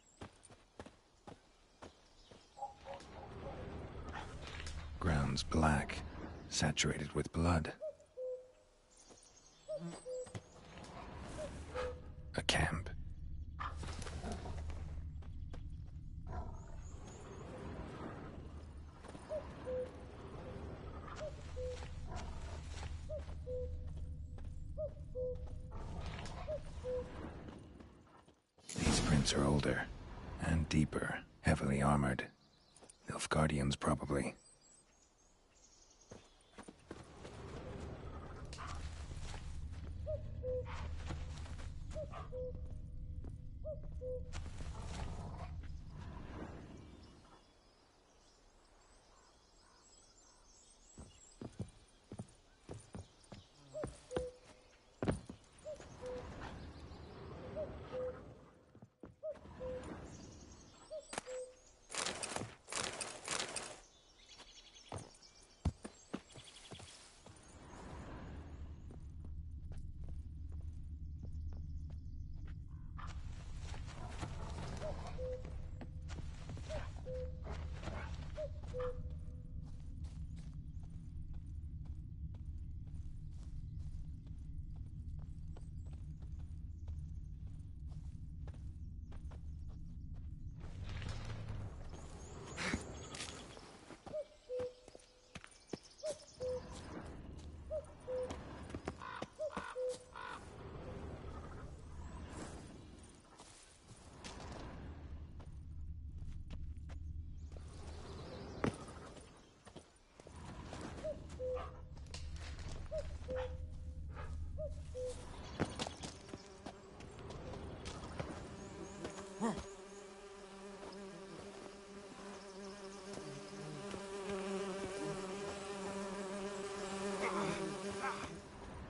Ground's black, saturated with blood. A camp. These prints are older and deeper, heavily armored. Nilfgaardians, probably.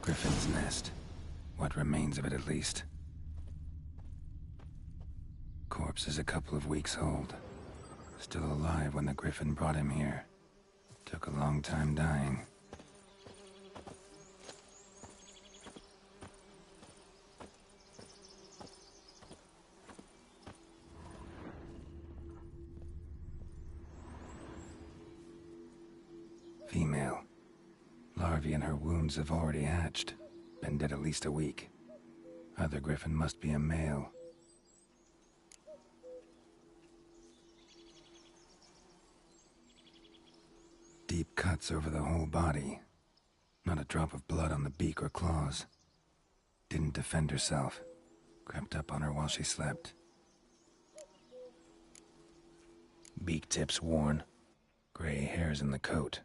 Griffin's nest. What remains of it, at least. Corpse is a couple of weeks old. Still alive when the Griffin brought him here. Took a long time dying. Female. Larvae in her wounds have already hatched. Been dead at least a week. Other griffin must be a male. Deep cuts over the whole body. Not a drop of blood on the beak or claws. Didn't defend herself. Crept up on her while she slept. Beak tips worn. Gray hairs in the coat.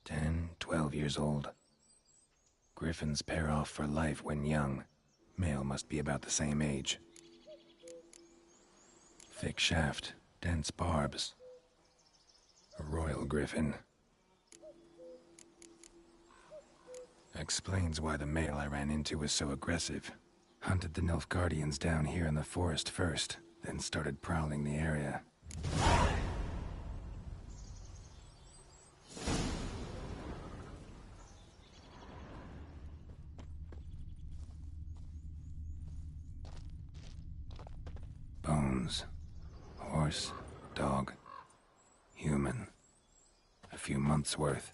10, 12 years old. Griffins pair off for life when young. Male must be about the same age. Thick shaft, dense barbs. A royal griffin. Explains why the male I ran into was so aggressive. Hunted the Nilfgaardians down here in the forest first, then started prowling the area. Bones. Horse, dog, human. A few months' worth.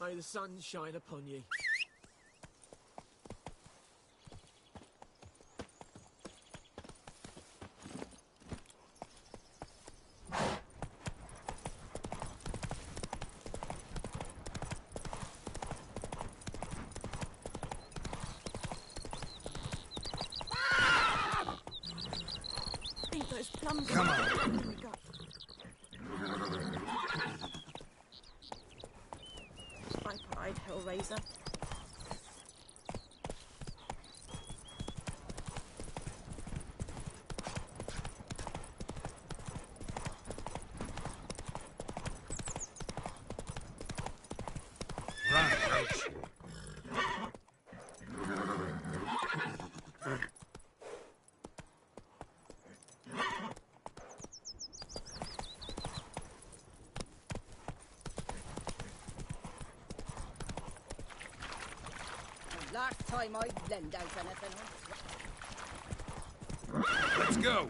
May the sun shine upon you. Eat those plums. Come on. My pride, Hellraiser. Run, coach. Last time I lend out anything. Let's go.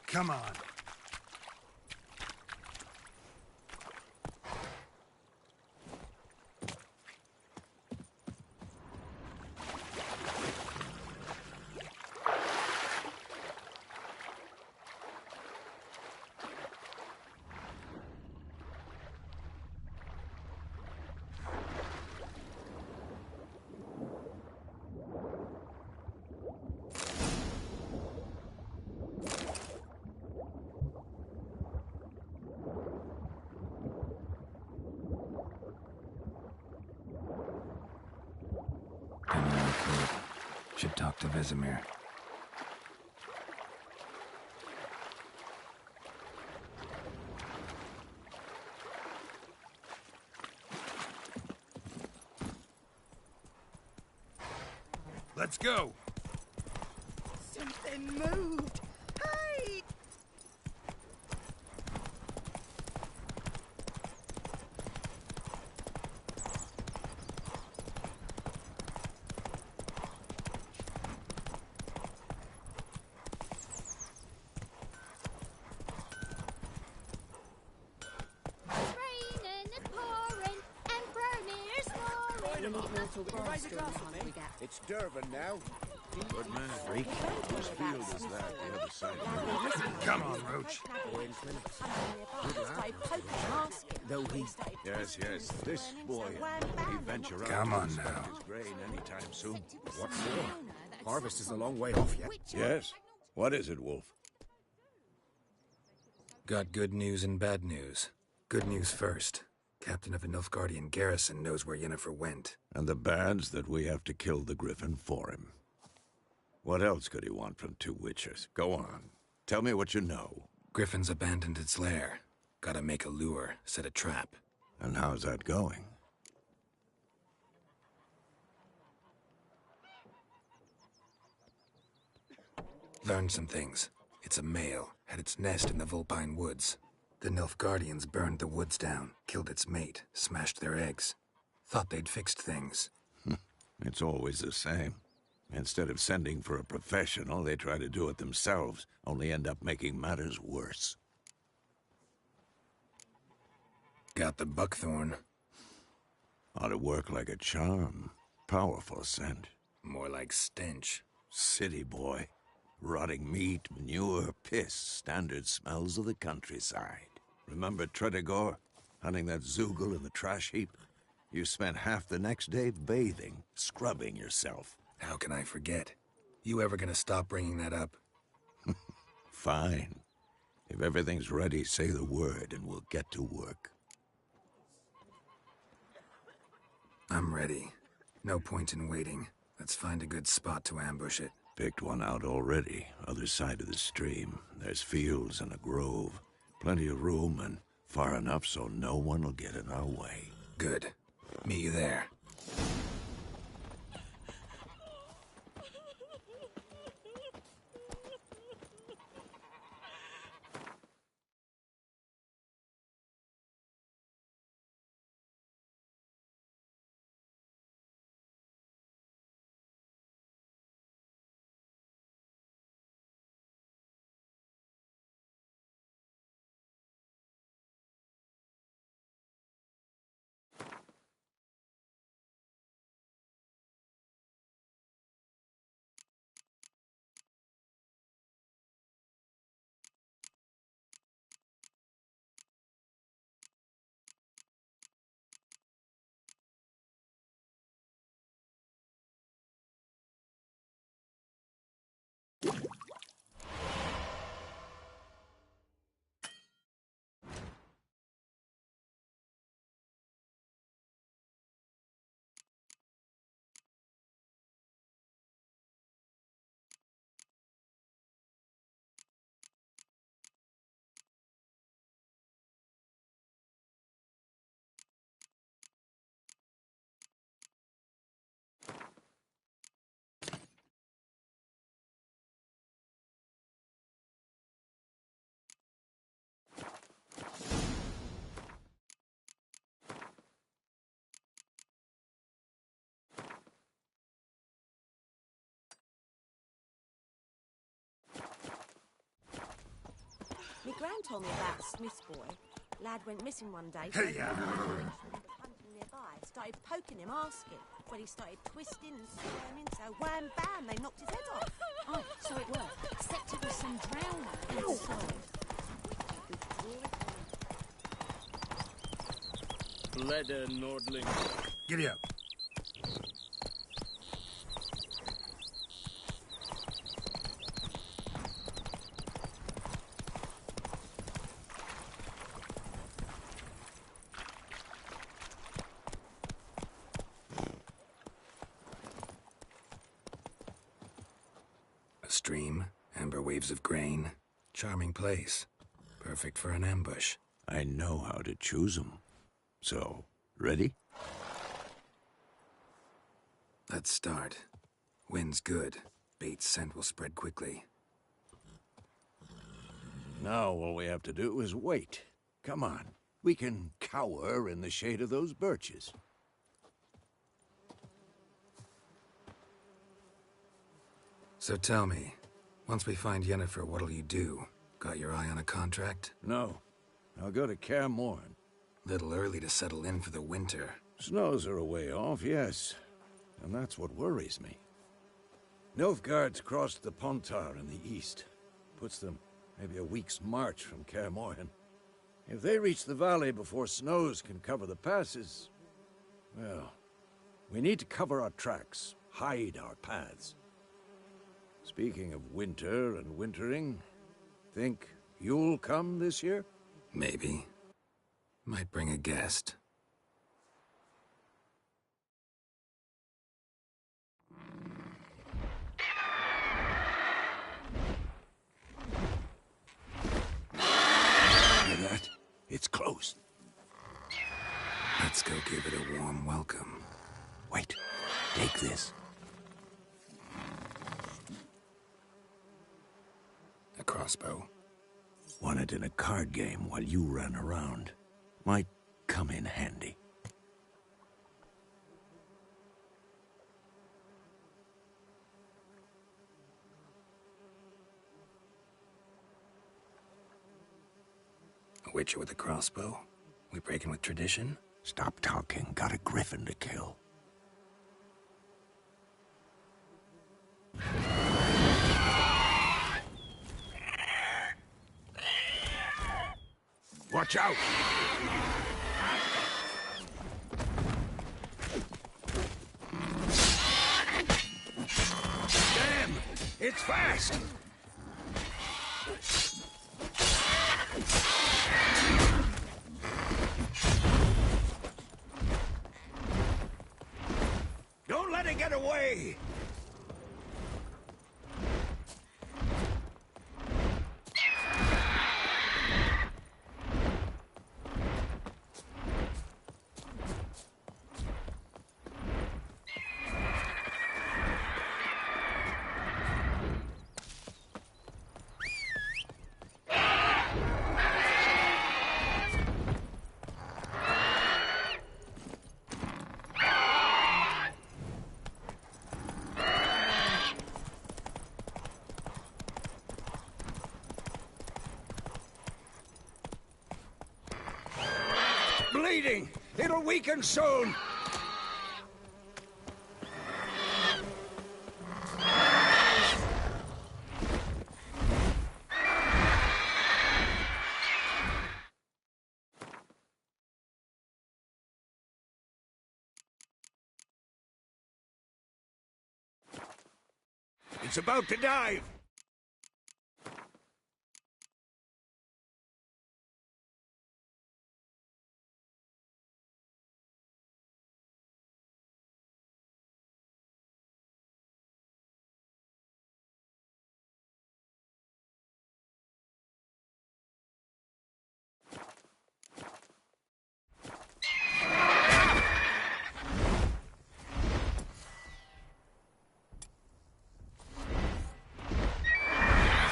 Come on. Should talk to Vesemir. Let's go. Some something moved. Hey! It's Durban now. Good man. Freak. Whose field is that, the other side? Come on, Roach. Though he... Yes, yes. This boy, he venture out Come to on inspect now. his grain anytime soon. What for? Harvest is a long way off yet. Yes. What is it, Wolf? Got good news and bad news. Good news first. Captain of the Nilfgaardian garrison knows where Yennefer went. And the bad's that we have to kill the Griffin for him. What else could he want from two witchers? Go on. Tell me what you know. Griffin's abandoned its lair. Gotta make a lure, set a trap. And how's that going? Learned some things. It's a male, had its nest in the Vulpine Woods. The Nilfgaardians burned the woods down, killed its mate, smashed their eggs. Thought they'd fixed things. It's always the same. Instead of sending for a professional, they try to do it themselves, only end up making matters worse. Got the buckthorn. Ought to work like a charm. Powerful scent. More like stench. City boy. Rotting meat, manure, piss, standard smells of the countryside. Remember Tredegor? Hunting that Zoogle in the trash heap? You spent half the next day bathing, scrubbing yourself. How can I forget? You ever gonna stop bringing that up? Fine. If everything's ready, say the word and we'll get to work. I'm ready. No point in waiting. Let's find a good spot to ambush it. Picked one out already, other side of the stream. There's fields and a grove. Plenty of room and far enough so no one will get in our way. Good. Meet you there. My gran told me about the Smith's boy. Lad went missing one day. Hey, yeah. Hunting nearby, started poking him, asking. Well, he started twisting and squirming, so wham bam, they knocked his head off. Oh, so it worked. Except it was some drowner inside. Bledder Nordling. Giddy up. A stream, amber waves of grain. Charming place. Perfect for an ambush. I know how to choose them. So, ready? Let's start. Wind's good. Bait's scent will spread quickly. Now all we have to do is wait. Come on. We can cower in the shade of those birches. So tell me, once we find Yennefer, what'll you do? Got your eye on a contract? No. I'll go to Kaer Morhen. Little early to settle in for the winter. Snows are a way off, yes. And that's what worries me. Nilfgaard's crossed the Pontar in the east. Puts them maybe a week's march from Kaer Morhen. If they reach the valley before snows can cover the passes, well, we need to cover our tracks, hide our paths. Speaking of winter and wintering, think you'll come this year? Maybe. Might bring a guest. Hear that? It's close. Let's go give it a warm welcome. Wait, take this. A crossbow. Won it in a card game while you ran around. Might come in handy. A witcher with a crossbow? We breaking with tradition? Stop talking. Got a griffin to kill. Watch out! Damn! It's fast! Don't let it get away! Bleeding! It'll weaken soon! It's about to dive!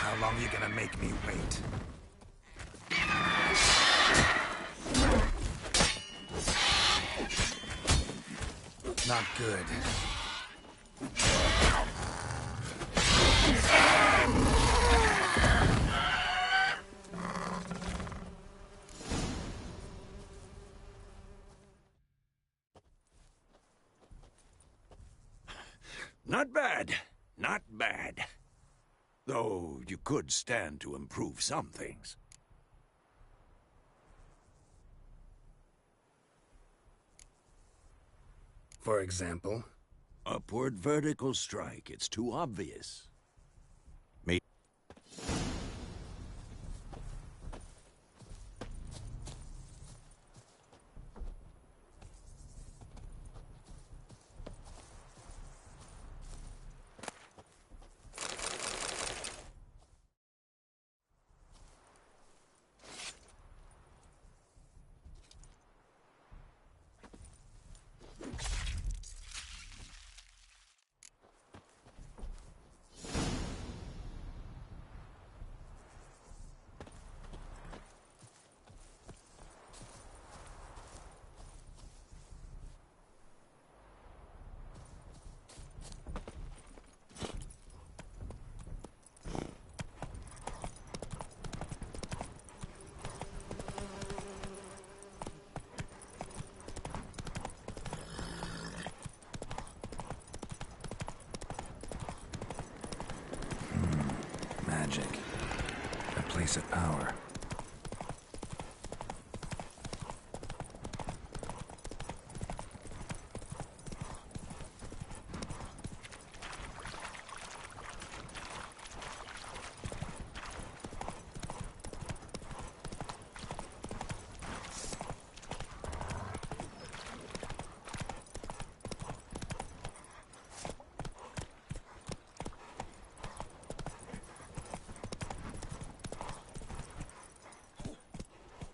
How long are you gonna make me wait? Not good. Not bad. Not bad. Though you could stand to improve some things. For example? Upward vertical strike. It's too obvious. trace of power.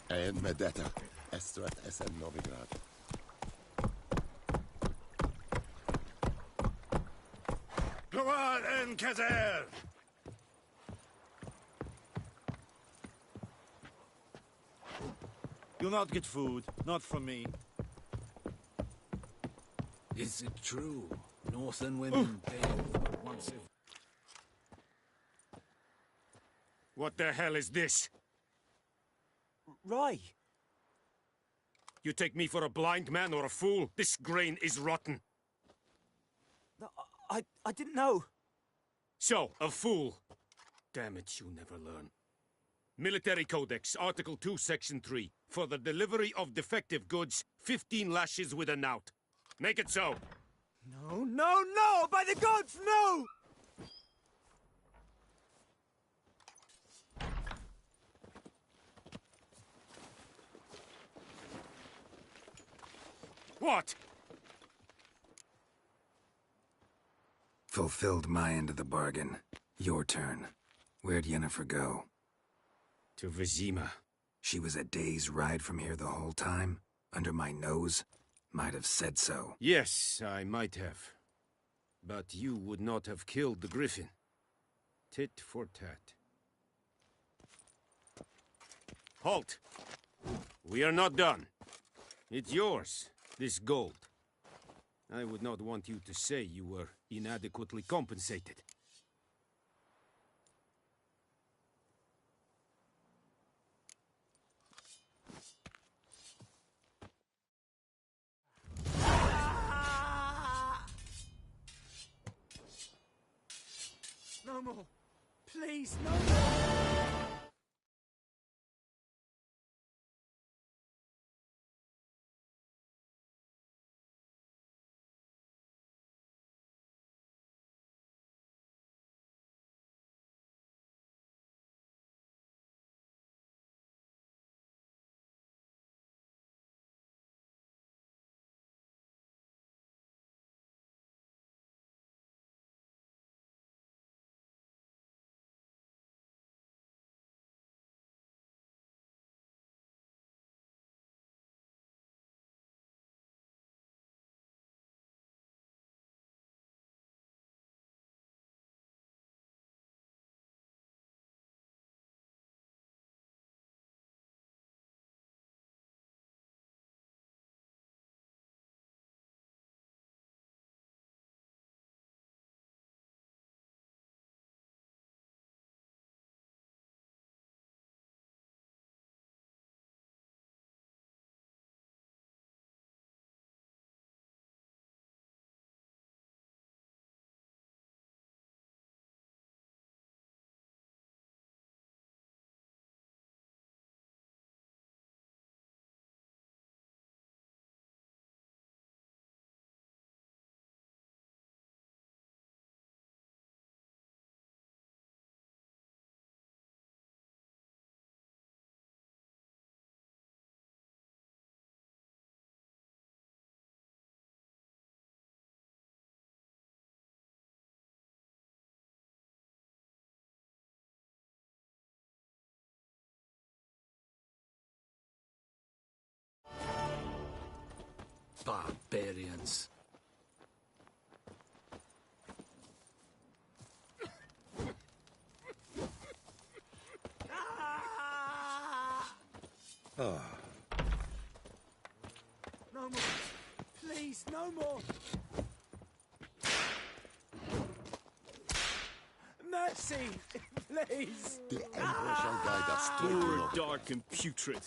En med detta, Estrat SN Novigrad. Global en Kazer! You'll not get food, not from me. Is it true? Northern women bathe once a... What the hell is this? Rye! You take me for a blind man or a fool? This grain is rotten. I didn't know. So, a fool. Damn it, you never learn. Military Codex, Article 2, Section 3. For the delivery of defective goods, 15 lashes with a knout. Make it so. No, no, no! By the gods, no! What? Fulfilled my end of the bargain. Your turn. Where'd Yennefer go? To Vizima. She was a day's ride from here the whole time? Under my nose? Might have said so. Yes, I might have. But you would not have killed the griffin. Tit for tat. Halt! We are not done. It's yours, this gold. I would not want you to say you were inadequately compensated. No more. Please, no more. Barbarians. No more. Please, no more. Mercy, please. The Emperor shall guide us straight to Poor, Novigrad. dark, and putrid.